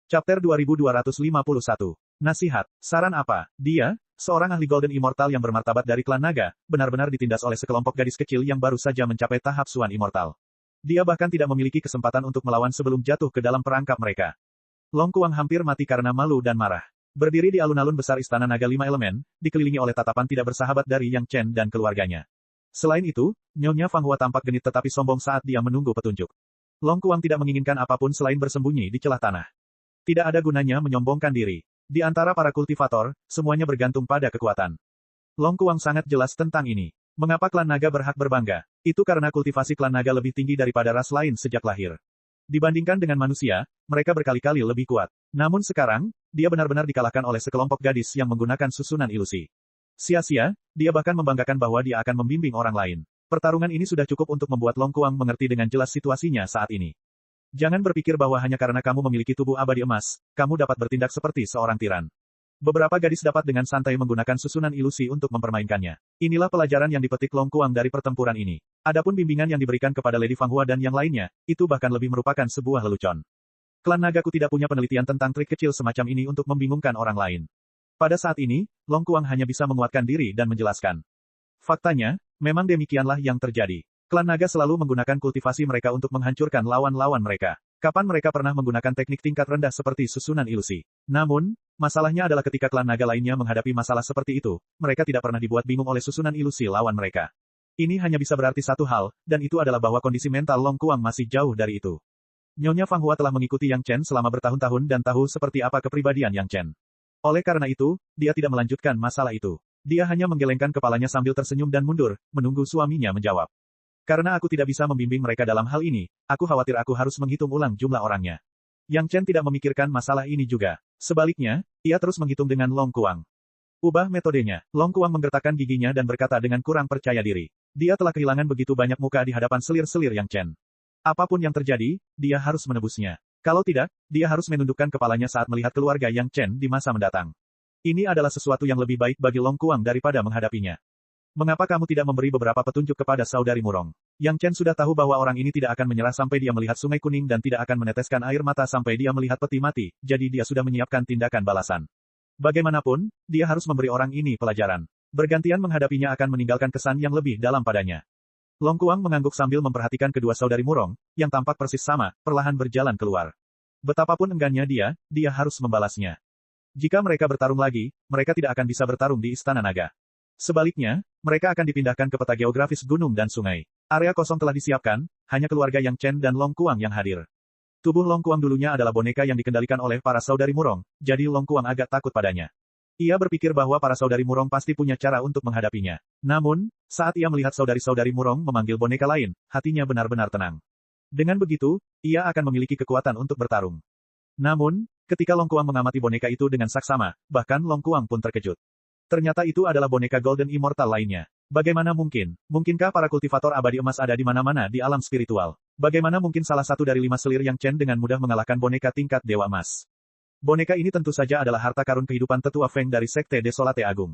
Chapter 2251. Nasihat, saran apa? Dia, seorang ahli Golden Immortal yang bermartabat dari klan naga, benar-benar ditindas oleh sekelompok gadis kecil yang baru saja mencapai tahap Suan Immortal. Dia bahkan tidak memiliki kesempatan untuk melawan sebelum jatuh ke dalam perangkap mereka. Long Kuang hampir mati karena malu dan marah. Berdiri di alun-alun besar Istana Naga Lima Elemen, dikelilingi oleh tatapan tidak bersahabat dari Yang Chen dan keluarganya. Selain itu, Nyonya Fang Hua tampak genit tetapi sombong saat dia menunggu petunjuk. Long Kuang tidak menginginkan apapun selain bersembunyi di celah tanah. Tidak ada gunanya menyombongkan diri. Di antara para kultivator, semuanya bergantung pada kekuatan. Long Kuang sangat jelas tentang ini. Mengapa klan naga berhak berbangga? Itu karena kultivasi klan naga lebih tinggi daripada ras lain sejak lahir. Dibandingkan dengan manusia, mereka berkali-kali lebih kuat. Namun sekarang, dia benar-benar dikalahkan oleh sekelompok gadis yang menggunakan susunan ilusi. Sia-sia, dia bahkan membanggakan bahwa dia akan membimbing orang lain. Pertarungan ini sudah cukup untuk membuat Long Kuang mengerti dengan jelas situasinya saat ini. Jangan berpikir bahwa hanya karena kamu memiliki tubuh abadi emas, kamu dapat bertindak seperti seorang tiran. Beberapa gadis dapat dengan santai menggunakan susunan ilusi untuk mempermainkannya. Inilah pelajaran yang dipetik Long Kuang dari pertempuran ini. Adapun bimbingan yang diberikan kepada Lady Fang Hua dan yang lainnya, itu bahkan lebih merupakan sebuah lelucon. Klan Nagaku tidak punya penelitian tentang trik kecil semacam ini untuk membingungkan orang lain. Pada saat ini, Long Kuang hanya bisa menguatkan diri dan menjelaskan. Faktanya, memang demikianlah yang terjadi. Klan naga selalu menggunakan kultivasi mereka untuk menghancurkan lawan-lawan mereka. Kapan mereka pernah menggunakan teknik tingkat rendah seperti susunan ilusi? Namun, masalahnya adalah ketika klan naga lainnya menghadapi masalah seperti itu, mereka tidak pernah dibuat bingung oleh susunan ilusi lawan mereka. Ini hanya bisa berarti satu hal, dan itu adalah bahwa kondisi mental Long Kuang masih jauh dari itu. Nyonya Fang Hua telah mengikuti Yang Chen selama bertahun-tahun dan tahu seperti apa kepribadian Yang Chen. Oleh karena itu, dia tidak melanjutkan masalah itu. Dia hanya menggelengkan kepalanya sambil tersenyum dan mundur, menunggu suaminya menjawab. Karena aku tidak bisa membimbing mereka dalam hal ini, aku khawatir aku harus menghitung ulang jumlah orangnya. Yang Chen tidak memikirkan masalah ini juga. Sebaliknya, ia terus menghitung dengan Long Kuang. Ubah metodenya. Long Kuang menggertakkan giginya dan berkata dengan kurang percaya diri. Dia telah kehilangan begitu banyak muka di hadapan selir-selir Yang Chen. Apapun yang terjadi, dia harus menebusnya. Kalau tidak, dia harus menundukkan kepalanya saat melihat keluarga Yang Chen di masa mendatang. Ini adalah sesuatu yang lebih baik bagi Long Kuang daripada menghadapinya. Mengapa kamu tidak memberi beberapa petunjuk kepada saudari Murong? Yang Chen sudah tahu bahwa orang ini tidak akan menyerah sampai dia melihat sungai kuning dan tidak akan meneteskan air mata sampai dia melihat peti mati, jadi dia sudah menyiapkan tindakan balasan. Bagaimanapun, dia harus memberi orang ini pelajaran. Bergantian menghadapinya akan meninggalkan kesan yang lebih dalam padanya. Long Kuang mengangguk sambil memperhatikan kedua saudari Murong, yang tampak persis sama, perlahan berjalan keluar. Betapapun enggannya dia harus membalasnya. Jika mereka bertarung lagi, mereka tidak akan bisa bertarung di Istana Naga. Sebaliknya, mereka akan dipindahkan ke peta geografis gunung dan sungai. Area kosong telah disiapkan, hanya keluarga Yang Chen dan Long Kuang yang hadir. Tubuh Long Kuang dulunya adalah boneka yang dikendalikan oleh para saudari Murong, jadi Long Kuang agak takut padanya. Ia berpikir bahwa para saudari Murong pasti punya cara untuk menghadapinya. Namun, saat ia melihat saudari-saudari Murong memanggil boneka lain, hatinya benar-benar tenang. Dengan begitu, ia akan memiliki kekuatan untuk bertarung. Namun, ketika Long Kuang mengamati boneka itu dengan saksama, bahkan Long Kuang pun terkejut. Ternyata itu adalah boneka Golden Immortal lainnya. Bagaimana mungkin? Mungkinkah para kultivator abadi emas ada di mana-mana di alam spiritual? Bagaimana mungkin salah satu dari 5 selir Yang Chen dengan mudah mengalahkan boneka tingkat Dewa Emas? Boneka ini tentu saja adalah harta karun kehidupan tetua Feng dari Sekte Desolate Agung.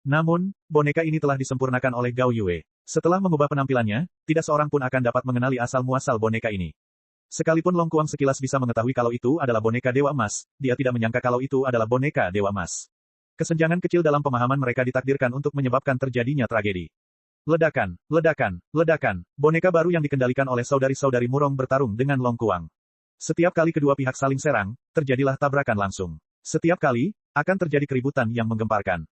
Namun, boneka ini telah disempurnakan oleh Gao Yue. Setelah mengubah penampilannya, tidak seorang pun akan dapat mengenali asal-muasal boneka ini. Sekalipun Long Kuang sekilas bisa mengetahui kalau itu adalah boneka Dewa Emas, dia tidak menyangka kalau itu adalah boneka Dewa Emas. Kesenjangan kecil dalam pemahaman mereka ditakdirkan untuk menyebabkan terjadinya tragedi. Ledakan, ledakan, ledakan. Boneka baru yang dikendalikan oleh saudari-saudari Murong bertarung dengan Long Kuang. Setiap kali kedua pihak saling serang, terjadilah tabrakan langsung. Setiap kali, akan terjadi keributan yang menggemparkan.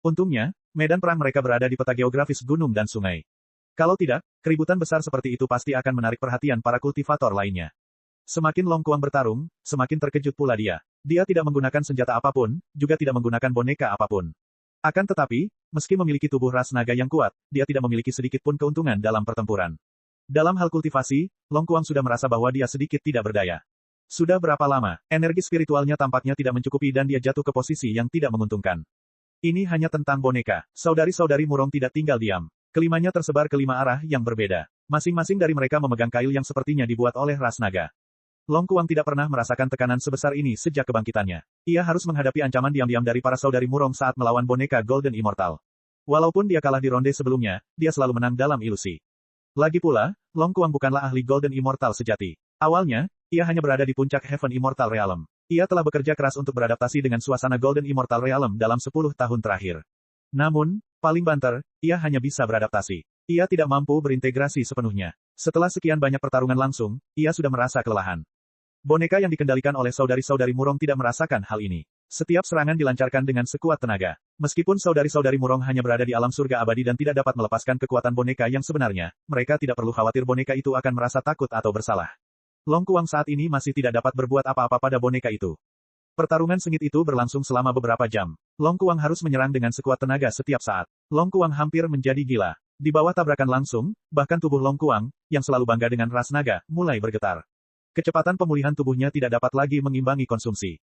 Untungnya, medan perang mereka berada di peta geografis gunung dan sungai. Kalau tidak, keributan besar seperti itu pasti akan menarik perhatian para kultivator lainnya. Semakin Long Kuang bertarung, semakin terkejut pula dia. Dia tidak menggunakan senjata apapun, juga tidak menggunakan boneka apapun. Akan tetapi, meski memiliki tubuh ras naga yang kuat, dia tidak memiliki sedikit pun keuntungan dalam pertempuran. Dalam hal kultivasi, Long Kuang sudah merasa bahwa dia sedikit tidak berdaya. Sudah berapa lama, energi spiritualnya tampaknya tidak mencukupi dan dia jatuh ke posisi yang tidak menguntungkan. Ini hanya tentang boneka. Saudari-saudari Murong tidak tinggal diam. Kelimanya tersebar ke 5 arah yang berbeda. Masing-masing dari mereka memegang kail yang sepertinya dibuat oleh ras naga. Long Kuang tidak pernah merasakan tekanan sebesar ini sejak kebangkitannya. Ia harus menghadapi ancaman diam-diam dari para saudari Murong saat melawan boneka Golden Immortal. Walaupun dia kalah di ronde sebelumnya, dia selalu menang dalam ilusi. Lagi pula, Long Kuang bukanlah ahli Golden Immortal sejati. Awalnya, ia hanya berada di puncak Heaven Immortal Realm. Ia telah bekerja keras untuk beradaptasi dengan suasana Golden Immortal Realm dalam 10 tahun terakhir. Namun, paling banter, ia hanya bisa beradaptasi. Ia tidak mampu berintegrasi sepenuhnya. Setelah sekian banyak pertarungan langsung, ia sudah merasa kelelahan. Boneka yang dikendalikan oleh saudari-saudari Murong tidak merasakan hal ini. Setiap serangan dilancarkan dengan sekuat tenaga. Meskipun saudari-saudari Murong hanya berada di alam surga abadi dan tidak dapat melepaskan kekuatan boneka yang sebenarnya, mereka tidak perlu khawatir boneka itu akan merasa takut atau bersalah. Long Kuang saat ini masih tidak dapat berbuat apa-apa pada boneka itu. Pertarungan sengit itu berlangsung selama beberapa jam. Long Kuang harus menyerang dengan sekuat tenaga setiap saat. Long Kuang hampir menjadi gila. Di bawah tabrakan langsung, bahkan tubuh Long Kuang, yang selalu bangga dengan ras naga, mulai bergetar. Kecepatan pemulihan tubuhnya tidak dapat lagi mengimbangi konsumsi.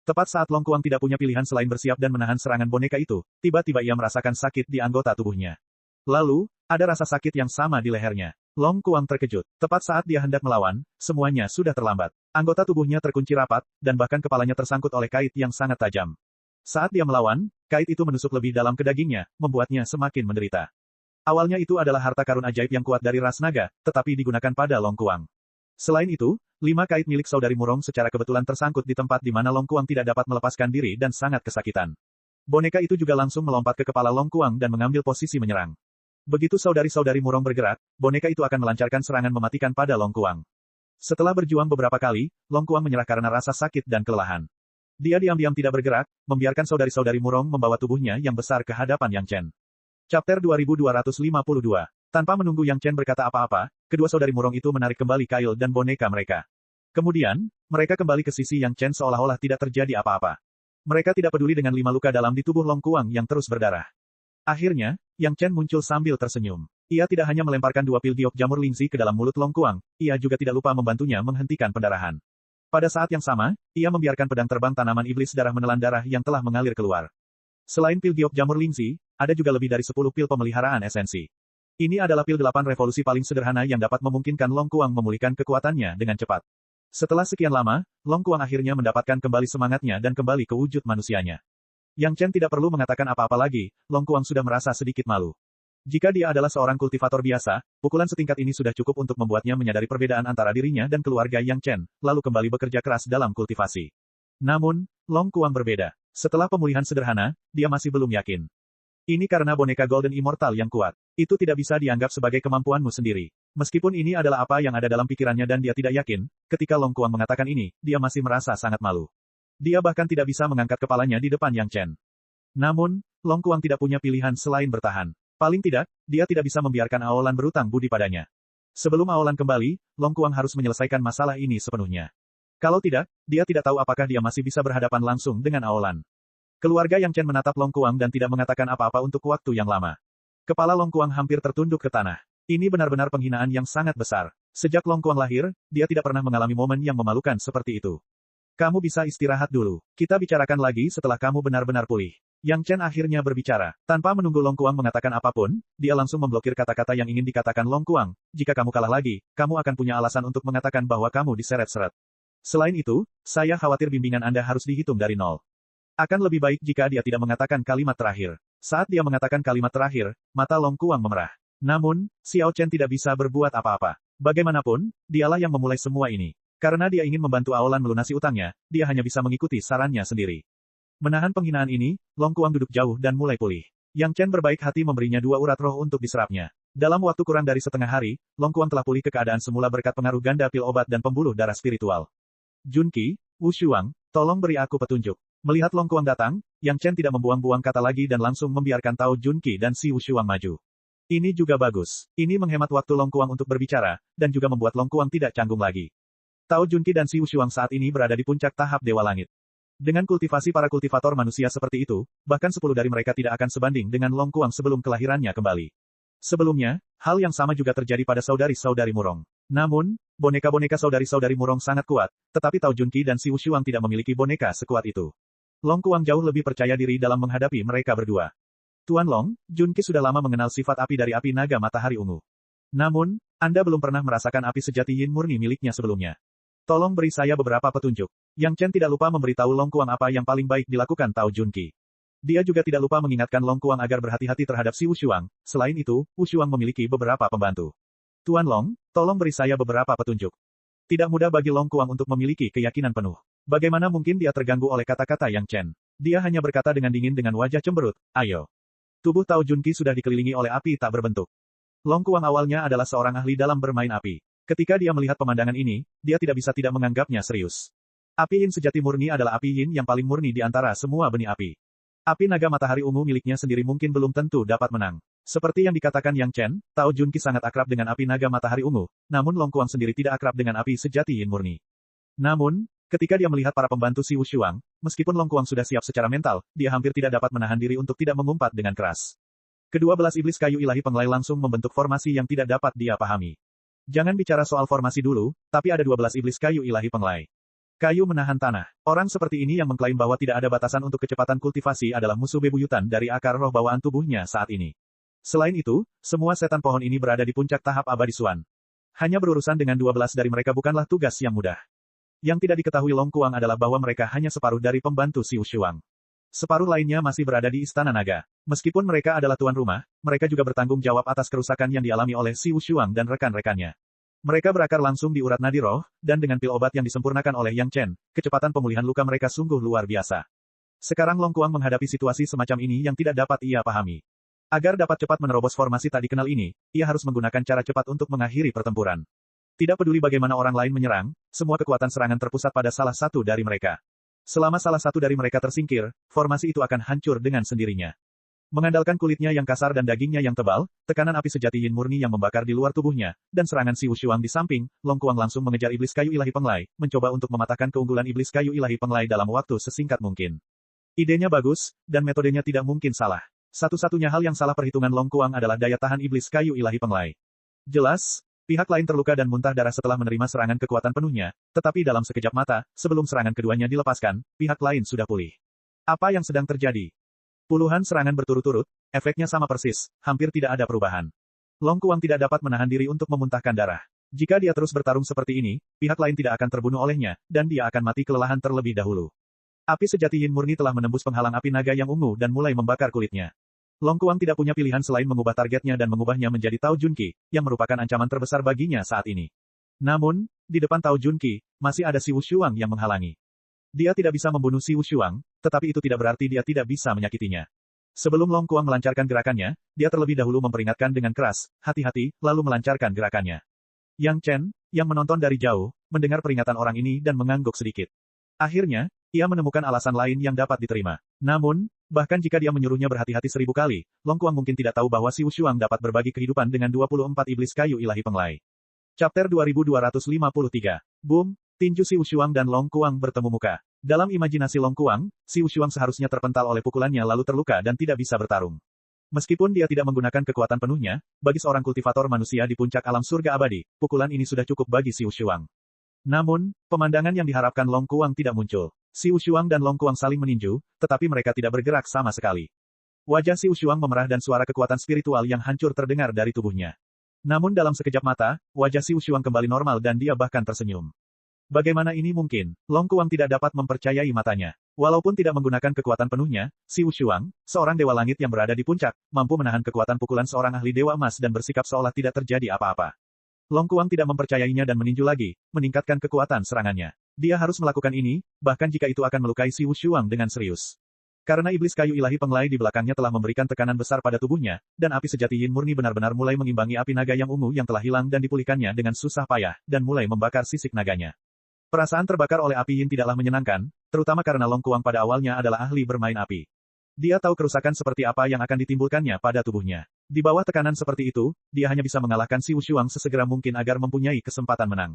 Tepat saat Long Kuang tidak punya pilihan selain bersiap dan menahan serangan boneka itu, tiba-tiba ia merasakan sakit di anggota tubuhnya. Lalu, ada rasa sakit yang sama di lehernya. Long Kuang terkejut. Tepat saat dia hendak melawan, semuanya sudah terlambat. Anggota tubuhnya terkunci rapat, dan bahkan kepalanya tersangkut oleh kait yang sangat tajam. Saat dia melawan, kait itu menusuk lebih dalam ke dagingnya, membuatnya semakin menderita. Awalnya itu adalah harta karun ajaib yang kuat dari ras naga, tetapi digunakan pada Long Kuang. Selain itu, 5 kait milik saudari Murong secara kebetulan tersangkut di tempat di mana Long Kuang tidak dapat melepaskan diri dan sangat kesakitan. Boneka itu juga langsung melompat ke kepala Long Kuang dan mengambil posisi menyerang. Begitu saudari-saudari Murong bergerak, boneka itu akan melancarkan serangan mematikan pada Long Kuang. Setelah berjuang beberapa kali, Long Kuang menyerah karena rasa sakit dan kelelahan. Dia diam-diam tidak bergerak, membiarkan saudari-saudari Murong membawa tubuhnya yang besar ke hadapan Yang Chen. Chapter 2252. Tanpa menunggu Yang Chen berkata apa-apa, kedua saudari Murong itu menarik kembali kail dan boneka mereka. Kemudian, mereka kembali ke sisi Yang Chen seolah-olah tidak terjadi apa-apa. Mereka tidak peduli dengan 5 luka dalam di tubuh Long Kuang yang terus berdarah. Akhirnya, Yang Chen muncul sambil tersenyum. Ia tidak hanya melemparkan 2 pil giok jamur lingzi ke dalam mulut Long Kuang, ia juga tidak lupa membantunya menghentikan pendarahan. Pada saat yang sama, ia membiarkan pedang terbang tanaman iblis darah menelan darah yang telah mengalir keluar. Selain pil giok jamur lingzi, ada juga lebih dari 10 pil pemeliharaan esensi. Ini adalah pil 8 revolusi paling sederhana yang dapat memungkinkan Long Kuang memulihkan kekuatannya dengan cepat. Setelah sekian lama, Long Kuang akhirnya mendapatkan kembali semangatnya dan kembali ke wujud manusianya. Yang Chen tidak perlu mengatakan apa-apa lagi, Long Kuang sudah merasa sedikit malu. Jika dia adalah seorang kultivator biasa, pukulan setingkat ini sudah cukup untuk membuatnya menyadari perbedaan antara dirinya dan keluarga Yang Chen, lalu kembali bekerja keras dalam kultivasi. Namun, Long Kuang berbeda. Setelah pemulihan sederhana, dia masih belum yakin. Ini karena boneka Golden Immortal yang kuat. Itu tidak bisa dianggap sebagai kemampuanmu sendiri. Meskipun ini adalah apa yang ada dalam pikirannya dan dia tidak yakin, ketika Long Kuang mengatakan ini, dia masih merasa sangat malu. Dia bahkan tidak bisa mengangkat kepalanya di depan Yang Chen. Namun, Long Kuang tidak punya pilihan selain bertahan. Paling tidak, dia tidak bisa membiarkan Aolan berutang budi padanya. Sebelum Aolan kembali, Long Kuang harus menyelesaikan masalah ini sepenuhnya. Kalau tidak, dia tidak tahu apakah dia masih bisa berhadapan langsung dengan Aolan. Keluarga Yang Chen menatap Long Kuang dan tidak mengatakan apa-apa untuk waktu yang lama. Kepala Long Kuang hampir tertunduk ke tanah. Ini benar-benar penghinaan yang sangat besar. Sejak Long Kuang lahir, dia tidak pernah mengalami momen yang memalukan seperti itu. Kamu bisa istirahat dulu. Kita bicarakan lagi setelah kamu benar-benar pulih. Yang Chen akhirnya berbicara. Tanpa menunggu Long Kuang mengatakan apapun, dia langsung memblokir kata-kata yang ingin dikatakan Long Kuang. Jika kamu kalah lagi, kamu akan punya alasan untuk mengatakan bahwa kamu diseret-seret. Selain itu, saya khawatir bimbingan Anda harus dihitung dari nol. Akan lebih baik jika dia tidak mengatakan kalimat terakhir. Saat dia mengatakan kalimat terakhir, mata Long Kuang memerah. Namun, Xiao Chen tidak bisa berbuat apa-apa. Bagaimanapun, dialah yang memulai semua ini. Karena dia ingin membantu Aolan melunasi utangnya, dia hanya bisa mengikuti sarannya sendiri. Menahan penghinaan ini, Long Kuang duduk jauh dan mulai pulih. Yang Chen berbaik hati memberinya 2 urat roh untuk diserapnya. Dalam waktu kurang dari setengah hari, Long Kuang telah pulih ke keadaan semula berkat pengaruh ganda pil obat dan pembuluh darah spiritual. Junqi, Wu Shuang, tolong beri aku petunjuk. Melihat Long Kuang datang, Yang Chen tidak membuang-buang kata lagi dan langsung membiarkan Tao Junqi dan si Wu Shuang maju. Ini juga bagus. Ini menghemat waktu Long Kuang untuk berbicara, dan juga membuat Long Kuang tidak canggung lagi. Tao Junqi dan Si Wushuang saat ini berada di puncak tahap Dewa Langit. Dengan kultivasi para kultivator manusia seperti itu, bahkan 10 dari mereka tidak akan sebanding dengan Long Kuang sebelum kelahirannya kembali. Sebelumnya, hal yang sama juga terjadi pada saudari-saudari Murong. Namun, boneka-boneka saudari-saudari Murong sangat kuat, tetapi Tao Junqi dan Si Wushuang tidak memiliki boneka sekuat itu. Long Kuang jauh lebih percaya diri dalam menghadapi mereka berdua. Tuan Long, Junqi sudah lama mengenal sifat api dari api naga matahari ungu. Namun, Anda belum pernah merasakan api sejati yin murni miliknya sebelumnya. Tolong beri saya beberapa petunjuk. Yang Chen tidak lupa memberitahu Long Kuang apa yang paling baik dilakukan Tao Junqi. Dia juga tidak lupa mengingatkan Long Kuang agar berhati-hati terhadap si Wushuang. Selain itu, Wushuang memiliki beberapa pembantu. Tuan Long, tolong beri saya beberapa petunjuk. Tidak mudah bagi Long Kuang untuk memiliki keyakinan penuh. Bagaimana mungkin dia terganggu oleh kata-kata Yang Chen? Dia hanya berkata dengan dingin dengan wajah cemberut, ayo. Tubuh Tao Junqi sudah dikelilingi oleh api tak berbentuk. Long Kuang awalnya adalah seorang ahli dalam bermain api. Ketika dia melihat pemandangan ini, dia tidak bisa tidak menganggapnya serius. Api Yin sejati murni adalah api Yin yang paling murni di antara semua benih api. Api naga matahari ungu miliknya sendiri mungkin belum tentu dapat menang. Seperti yang dikatakan Yang Chen, Tao Junqi sangat akrab dengan api naga matahari ungu, namun Long Kuang sendiri tidak akrab dengan api sejati Yin murni. Namun, ketika dia melihat para pembantu Si Wushuang, meskipun Long Kuang sudah siap secara mental, dia hampir tidak dapat menahan diri untuk tidak mengumpat dengan keras. Kedua belas iblis kayu ilahi penglai langsung membentuk formasi yang tidak dapat dia pahami. Jangan bicara soal formasi dulu, tapi ada 12 iblis kayu ilahi penglai. Kayu menahan tanah. Orang seperti ini yang mengklaim bahwa tidak ada batasan untuk kecepatan kultivasi adalah musuh bebuyutan dari akar roh bawaan tubuhnya saat ini. Selain itu, semua setan pohon ini berada di puncak tahap abadi Suan. Hanya berurusan dengan 12 dari mereka bukanlah tugas yang mudah. Yang tidak diketahui Long Kuang adalah bahwa mereka hanya separuh dari pembantu Si Wushuang. Separuh lainnya masih berada di Istana Naga. Meskipun mereka adalah tuan rumah, mereka juga bertanggung jawab atas kerusakan yang dialami oleh Si Wushuang dan rekan-rekannya. Mereka berakar langsung di urat nadi roh, dan dengan pil obat yang disempurnakan oleh Yang Chen, kecepatan pemulihan luka mereka sungguh luar biasa. Sekarang Long Kuang menghadapi situasi semacam ini yang tidak dapat ia pahami. Agar dapat cepat menerobos formasi tak dikenal ini, ia harus menggunakan cara cepat untuk mengakhiri pertempuran. Tidak peduli bagaimana orang lain menyerang, semua kekuatan serangan terpusat pada salah satu dari mereka. Selama salah satu dari mereka tersingkir, formasi itu akan hancur dengan sendirinya. Mengandalkan kulitnya yang kasar dan dagingnya yang tebal, tekanan api sejati Yin murni yang membakar di luar tubuhnya, dan serangan Si Wushuang di samping, Long Kuang langsung mengejar iblis kayu ilahi penglai, mencoba untuk mematahkan keunggulan iblis kayu ilahi penglai dalam waktu sesingkat mungkin. Idenya bagus, dan metodenya tidak mungkin salah. Satu-satunya hal yang salah perhitungan Long Kuang adalah daya tahan iblis kayu ilahi penglai. Jelas, pihak lain terluka dan muntah darah setelah menerima serangan kekuatan penuhnya, tetapi dalam sekejap mata, sebelum serangan keduanya dilepaskan, pihak lain sudah pulih. Apa yang sedang terjadi? Puluhan serangan berturut-turut, efeknya sama persis, hampir tidak ada perubahan. Long Kuang tidak dapat menahan diri untuk memuntahkan darah. Jika dia terus bertarung seperti ini, pihak lain tidak akan terbunuh olehnya, dan dia akan mati kelelahan terlebih dahulu. Api sejati Yin murni telah menembus penghalang api naga yang ungu dan mulai membakar kulitnya. Long Kuang tidak punya pilihan selain mengubah targetnya dan mengubahnya menjadi Tao Junqi, yang merupakan ancaman terbesar baginya saat ini. Namun, di depan Tao Junqi, masih ada Si Wushuang yang menghalangi. Dia tidak bisa membunuh Si Wushuang, tetapi itu tidak berarti dia tidak bisa menyakitinya. Sebelum Long Kuang melancarkan gerakannya, dia terlebih dahulu memperingatkan dengan keras, hati-hati, lalu melancarkan gerakannya. Yang Chen, yang menonton dari jauh, mendengar peringatan orang ini dan mengangguk sedikit. Akhirnya, ia menemukan alasan lain yang dapat diterima. Namun, bahkan jika dia menyuruhnya berhati-hati 1000 kali, Long Kuang mungkin tidak tahu bahwa Si Wushuang dapat berbagi kehidupan dengan 24 iblis kayu ilahi penglai. Chapter 2253. Boom! Tinju Si Wushuang dan Long Kuang bertemu muka. Dalam imajinasi Long Kuang, Si Wushuang seharusnya terpental oleh pukulannya lalu terluka dan tidak bisa bertarung. Meskipun dia tidak menggunakan kekuatan penuhnya, bagi seorang kultivator manusia di puncak alam surga abadi, pukulan ini sudah cukup bagi Si Wushuang. Namun, pemandangan yang diharapkan Long Kuang tidak muncul. Si Wushuang dan Long Kuang saling meninju, tetapi mereka tidak bergerak sama sekali. Wajah Si Wushuang memerah dan suara kekuatan spiritual yang hancur terdengar dari tubuhnya. Namun dalam sekejap mata, wajah Si Wushuang kembali normal dan dia bahkan tersenyum. Bagaimana ini mungkin? Long Kuang tidak dapat mempercayai matanya. Walaupun tidak menggunakan kekuatan penuhnya, Si Wushuang, seorang dewa langit yang berada di puncak, mampu menahan kekuatan pukulan seorang ahli dewa emas dan bersikap seolah tidak terjadi apa-apa. Long Kuang tidak mempercayainya dan meninju lagi, meningkatkan kekuatan serangannya. Dia harus melakukan ini, bahkan jika itu akan melukai Si Wushuang dengan serius. Karena iblis kayu ilahi penglai di belakangnya telah memberikan tekanan besar pada tubuhnya, dan api sejati Yin murni benar-benar mulai mengimbangi api naga yang ungu yang telah hilang dan dipulihkannya dengan susah payah, dan mulai membakar sisik naganya. Perasaan terbakar oleh api Yin tidaklah menyenangkan, terutama karena Long Kuang pada awalnya adalah ahli bermain api. Dia tahu kerusakan seperti apa yang akan ditimbulkannya pada tubuhnya. Di bawah tekanan seperti itu, dia hanya bisa mengalahkan Si Wushuang sesegera mungkin agar mempunyai kesempatan menang.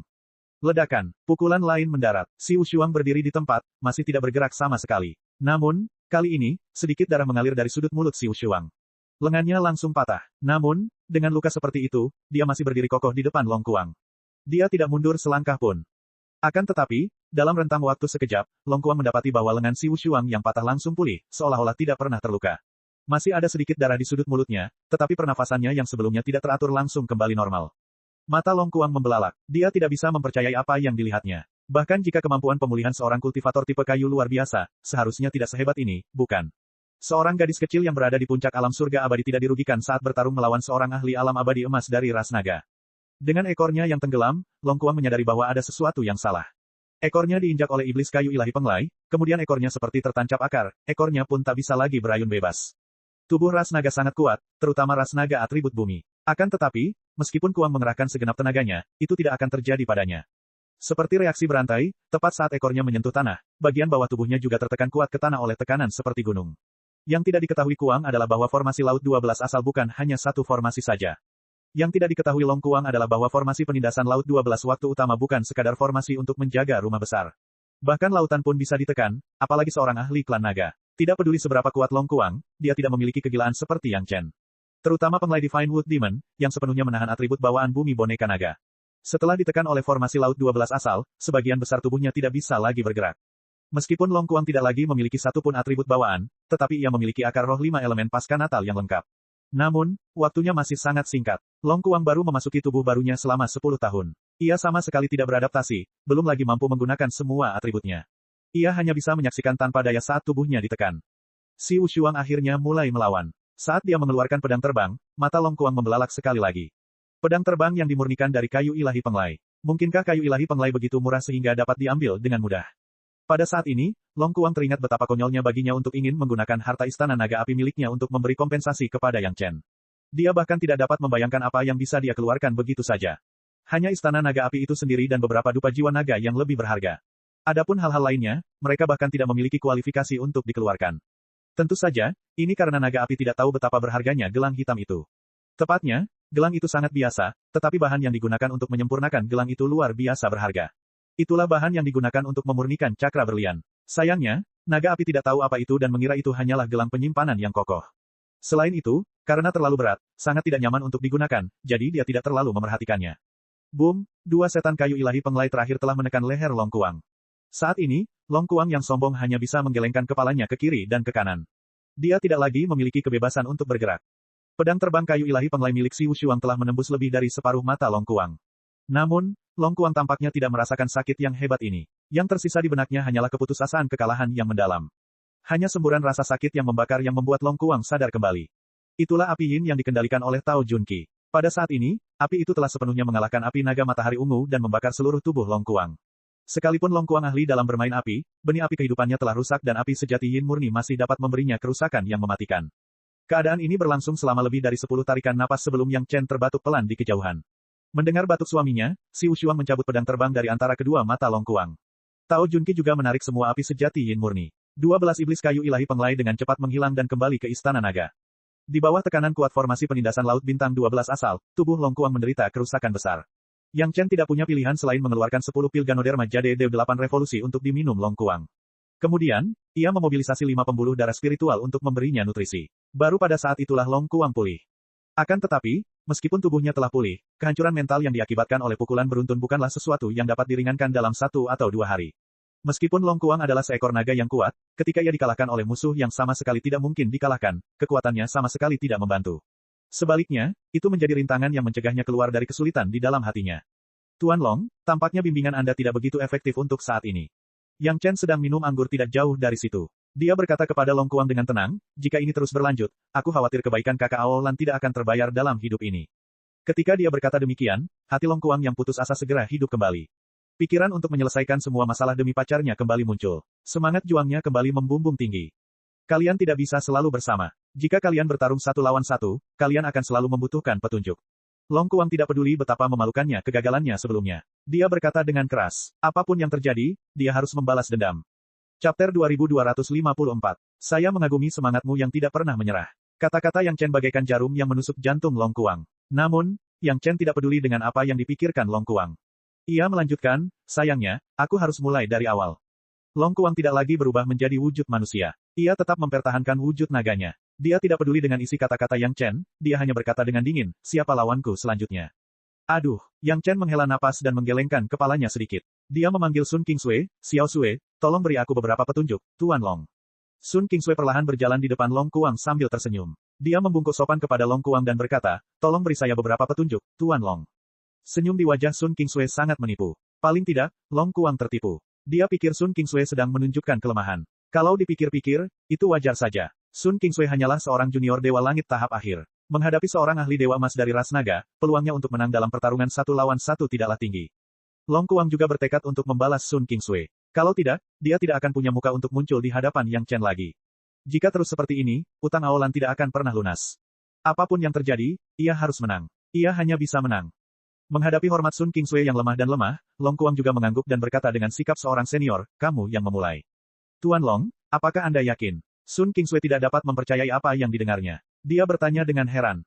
Ledakan, pukulan lain mendarat. Si Wushuang berdiri di tempat, masih tidak bergerak sama sekali. Namun, kali ini, sedikit darah mengalir dari sudut mulut Si Wushuang. Lengannya langsung patah. Namun, dengan luka seperti itu, dia masih berdiri kokoh di depan Long Kuang. Dia tidak mundur selangkah pun. Akan tetapi, dalam rentang waktu sekejap, Long Kuang mendapati bahwa lengan Si Wushuang yang patah langsung pulih, seolah-olah tidak pernah terluka. Masih ada sedikit darah di sudut mulutnya, tetapi pernafasannya yang sebelumnya tidak teratur langsung kembali normal. Mata Long Kuang membelalak. Dia tidak bisa mempercayai apa yang dilihatnya. Bahkan jika kemampuan pemulihan seorang kultivator tipe kayu luar biasa, seharusnya tidak sehebat ini, bukan? Seorang gadis kecil yang berada di puncak alam surga abadi tidak dirugikan saat bertarung melawan seorang ahli alam abadi emas dari ras naga. Dengan ekornya yang tenggelam, Long Kuang menyadari bahwa ada sesuatu yang salah. Ekornya diinjak oleh iblis kayu ilahi penglai, kemudian ekornya seperti tertancap akar, ekornya pun tak bisa lagi berayun bebas. Tubuh ras naga sangat kuat, terutama ras naga atribut bumi. Akan tetapi, meskipun Kuang mengerahkan segenap tenaganya, itu tidak akan terjadi padanya. Seperti reaksi berantai, tepat saat ekornya menyentuh tanah, bagian bawah tubuhnya juga tertekan kuat ke tanah oleh tekanan seperti gunung. Yang tidak diketahui Kuang adalah bahwa formasi Laut 12 asal bukan hanya satu formasi saja. Yang tidak diketahui Long Kuang adalah bahwa formasi penindasan Laut 12 waktu utama bukan sekadar formasi untuk menjaga rumah besar. Bahkan lautan pun bisa ditekan, apalagi seorang ahli klan naga. Tidak peduli seberapa kuat Long Kuang, dia tidak memiliki kegilaan seperti Yang Chen. Terutama penglai Divine Wood Demon, yang sepenuhnya menahan atribut bawaan bumi boneka naga. Setelah ditekan oleh formasi Laut 12 asal, sebagian besar tubuhnya tidak bisa lagi bergerak. Meskipun Long Kuang tidak lagi memiliki satupun atribut bawaan, tetapi ia memiliki akar roh 5 elemen pasca natal yang lengkap. Namun, waktunya masih sangat singkat. Long Kuang baru memasuki tubuh barunya selama 10 tahun. Ia sama sekali tidak beradaptasi, belum lagi mampu menggunakan semua atributnya. Ia hanya bisa menyaksikan tanpa daya saat tubuhnya ditekan. Si Wushuang akhirnya mulai melawan. Saat dia mengeluarkan pedang terbang, mata Long Kuang membelalak sekali lagi. Pedang terbang yang dimurnikan dari kayu ilahi penglai. Mungkinkah kayu ilahi penglai begitu murah sehingga dapat diambil dengan mudah? Pada saat ini, Long Kuang teringat betapa konyolnya baginya untuk ingin menggunakan harta istana naga api miliknya untuk memberi kompensasi kepada Yang Chen. Dia bahkan tidak dapat membayangkan apa yang bisa dia keluarkan begitu saja. Hanya istana naga api itu sendiri dan beberapa dupa jiwa naga yang lebih berharga. Adapun hal-hal lainnya, mereka bahkan tidak memiliki kualifikasi untuk dikeluarkan. Tentu saja, ini karena naga api tidak tahu betapa berharganya gelang hitam itu. Tepatnya, gelang itu sangat biasa, tetapi bahan yang digunakan untuk menyempurnakan gelang itu luar biasa berharga. Itulah bahan yang digunakan untuk memurnikan cakra berlian. Sayangnya, naga api tidak tahu apa itu dan mengira itu hanyalah gelang penyimpanan yang kokoh. Selain itu, karena terlalu berat, sangat tidak nyaman untuk digunakan, jadi dia tidak terlalu memerhatikannya. Boom, dua setan kayu ilahi penglai terakhir telah menekan leher Long Kuang. Saat ini, Long Kuang yang sombong hanya bisa menggelengkan kepalanya ke kiri dan ke kanan. Dia tidak lagi memiliki kebebasan untuk bergerak. Pedang terbang kayu ilahi penglai milik Si Wushuang telah menembus lebih dari separuh mata Long Kuang. Namun, Long Kuang tampaknya tidak merasakan sakit yang hebat ini. Yang tersisa di benaknya hanyalah keputusasaan kekalahan yang mendalam. Hanya semburan rasa sakit yang membakar yang membuat Long Kuang sadar kembali. Itulah api yin yang dikendalikan oleh Tao Junqi. Pada saat ini, api itu telah sepenuhnya mengalahkan api naga matahari ungu dan membakar seluruh tubuh Long Kuang. Sekalipun Long Kuang ahli dalam bermain api, benih api kehidupannya telah rusak dan api sejati yin murni masih dapat memberinya kerusakan yang mematikan. Keadaan ini berlangsung selama lebih dari 10 tarikan napas sebelum Yang Chen terbatuk pelan di kejauhan. Mendengar batuk suaminya, Si Wushuang mencabut pedang terbang dari antara kedua mata Long Kuang. Tao Junqi juga menarik semua api sejati yin murni. 12 iblis kayu ilahi penglai dengan cepat menghilang dan kembali ke istana naga. Di bawah tekanan kuat formasi penindasan Laut Bintang 12 asal, tubuh Long Kuang menderita kerusakan besar. Yang Chen tidak punya pilihan selain mengeluarkan 10 pil Ganoderma Jade D8 Revolusi untuk diminum Long Kuang. Kemudian, ia memobilisasi 5 pembuluh darah spiritual untuk memberinya nutrisi. Baru pada saat itulah Long Kuang pulih. Akan tetapi, meskipun tubuhnya telah pulih, kehancuran mental yang diakibatkan oleh pukulan beruntun bukanlah sesuatu yang dapat diringankan dalam 1 atau 2 hari. Meskipun Long Kuang adalah seekor naga yang kuat, ketika ia dikalahkan oleh musuh yang sama sekali tidak mungkin dikalahkan, kekuatannya sama sekali tidak membantu. Sebaliknya, itu menjadi rintangan yang mencegahnya keluar dari kesulitan di dalam hatinya. Tuan Long, tampaknya bimbingan Anda tidak begitu efektif untuk saat ini. Yang Chen sedang minum anggur tidak jauh dari situ. Dia berkata kepada Long Kuang dengan tenang, jika ini terus berlanjut, aku khawatir kebaikan kakak Aolan tidak akan terbayar dalam hidup ini. Ketika dia berkata demikian, hati Long Kuang yang putus asa segera hidup kembali. Pikiran untuk menyelesaikan semua masalah demi pacarnya kembali muncul. Semangat juangnya kembali membumbung tinggi. Kalian tidak bisa selalu bersama. Jika kalian bertarung 1 lawan 1, kalian akan selalu membutuhkan petunjuk. Long Kuang tidak peduli betapa memalukannya kegagalannya sebelumnya. Dia berkata dengan keras, apapun yang terjadi, dia harus membalas dendam. Chapter 2254. Saya mengagumi semangatmu yang tidak pernah menyerah. Kata-kata Yang Chen bagaikan jarum yang menusuk jantung Long Kuang. Namun, Yang Chen tidak peduli dengan apa yang dipikirkan Long Kuang. Ia melanjutkan, sayangnya, aku harus mulai dari awal. Long Kuang tidak lagi berubah menjadi wujud manusia. Ia tetap mempertahankan wujud naganya. Dia tidak peduli dengan isi kata-kata Yang Chen, dia hanya berkata dengan dingin, siapa lawanku selanjutnya? Aduh, Yang Chen menghela napas dan menggelengkan kepalanya sedikit. Dia memanggil Sun Kingsui, Xiao Sui, tolong beri aku beberapa petunjuk, Tuan Long. Sun Kingsui perlahan berjalan di depan Long Kuang sambil tersenyum. Dia membungkuk sopan kepada Long Kuang dan berkata, tolong beri saya beberapa petunjuk, Tuan Long. Senyum di wajah Sun Kingsui sangat menipu. Paling tidak, Long Kuang tertipu. Dia pikir Sun Kingsui sedang menunjukkan kelemahan. Kalau dipikir-pikir, itu wajar saja. Sun Kingsui hanyalah seorang junior Dewa Langit tahap akhir. Menghadapi seorang ahli Dewa Emas dari ras naga, peluangnya untuk menang dalam pertarungan 1 lawan 1 tidaklah tinggi. Long Kuang juga bertekad untuk membalas Sun Kingsui. Kalau tidak, dia tidak akan punya muka untuk muncul di hadapan Yang Chen lagi. Jika terus seperti ini, utang Aolan tidak akan pernah lunas. Apapun yang terjadi, ia harus menang. Ia hanya bisa menang. Menghadapi hormat Sun Kingsui yang lemah dan lemah, Long Kuang juga mengangguk dan berkata dengan sikap seorang senior, kamu yang memulai. Tuan Long, apakah Anda yakin? Sun Kingsui tidak dapat mempercayai apa yang didengarnya. Dia bertanya dengan heran.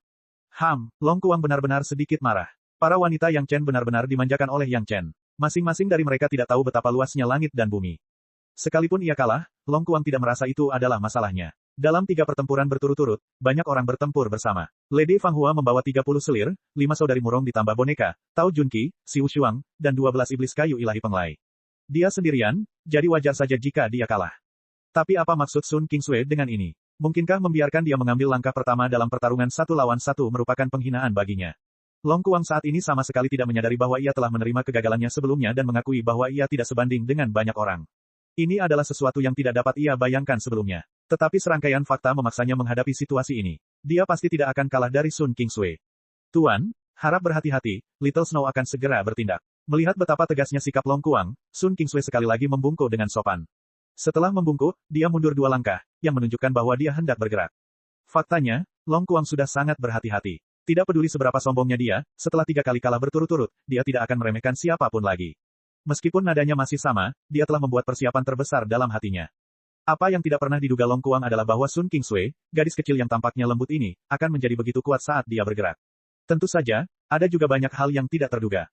Long Kuang benar-benar sedikit marah. Para wanita Yang Chen benar-benar dimanjakan oleh Yang Chen. Masing-masing dari mereka tidak tahu betapa luasnya langit dan bumi. Sekalipun ia kalah, Long Kuang tidak merasa itu adalah masalahnya. Dalam 3 pertempuran berturut-turut, banyak orang bertempur bersama. Lady Fang Hua membawa 30 selir, 5 saudari murung ditambah boneka, Tao Junqi, Si Wushuang, dan 12 iblis kayu ilahi penglai. Dia sendirian, jadi wajar saja jika dia kalah. Tapi apa maksud Sun Kingsui dengan ini? Mungkinkah membiarkan dia mengambil langkah pertama dalam pertarungan 1 lawan 1 merupakan penghinaan baginya? Long Kuang saat ini sama sekali tidak menyadari bahwa ia telah menerima kegagalannya sebelumnya dan mengakui bahwa ia tidak sebanding dengan banyak orang. Ini adalah sesuatu yang tidak dapat ia bayangkan sebelumnya. Tetapi serangkaian fakta memaksanya menghadapi situasi ini. Dia pasti tidak akan kalah dari Sun Kingsui. Tuan, harap berhati-hati, Little Snow akan segera bertindak. Melihat betapa tegasnya sikap Long Kuang, Sun Kingsui sekali lagi membungkuk dengan sopan. Setelah membungkuk, dia mundur 2 langkah, yang menunjukkan bahwa dia hendak bergerak. Faktanya, Long Kuang sudah sangat berhati-hati. Tidak peduli seberapa sombongnya dia, setelah 3 kali kalah berturut-turut, dia tidak akan meremehkan siapapun lagi. Meskipun nadanya masih sama, dia telah membuat persiapan terbesar dalam hatinya. Apa yang tidak pernah diduga Long Kuang adalah bahwa Sun Kingsui, gadis kecil yang tampaknya lembut ini, akan menjadi begitu kuat saat dia bergerak. Tentu saja, ada juga banyak hal yang tidak terduga.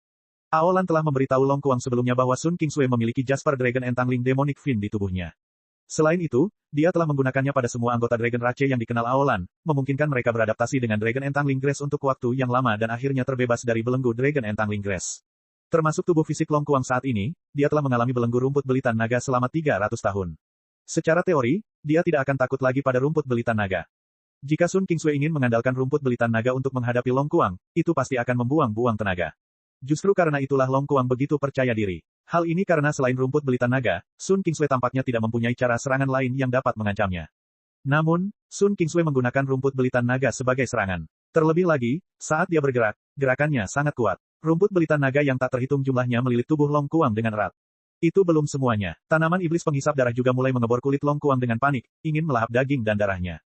Aolan telah memberitahu Long Kuang sebelumnya bahwa Sun Kingsui memiliki Jasper Dragon Entangling Demonic Fin di tubuhnya. Selain itu, dia telah menggunakannya pada semua anggota Dragon Rache yang dikenal Aolan, memungkinkan mereka beradaptasi dengan Dragon Entangling Grace untuk waktu yang lama dan akhirnya terbebas dari belenggu Dragon Entangling Grace. Termasuk tubuh fisik Long Kuang saat ini, dia telah mengalami belenggu rumput belitan naga selama 300 tahun. Secara teori, dia tidak akan takut lagi pada rumput belitan naga. Jika Sun Kingsui ingin mengandalkan rumput belitan naga untuk menghadapi Long Kuang, itu pasti akan membuang-buang tenaga. Justru karena itulah Long Kuang begitu percaya diri. Hal ini karena selain rumput belitan naga, Sun Kingsui tampaknya tidak mempunyai cara serangan lain yang dapat mengancamnya. Namun, Sun Kingsui menggunakan rumput belitan naga sebagai serangan. Terlebih lagi, saat dia bergerak, gerakannya sangat kuat. Rumput belitan naga yang tak terhitung jumlahnya melilit tubuh Long Kuang dengan erat. Itu belum semuanya. Tanaman iblis penghisap darah juga mulai mengebor kulit Long Kuang dengan panik, ingin melahap daging dan darahnya.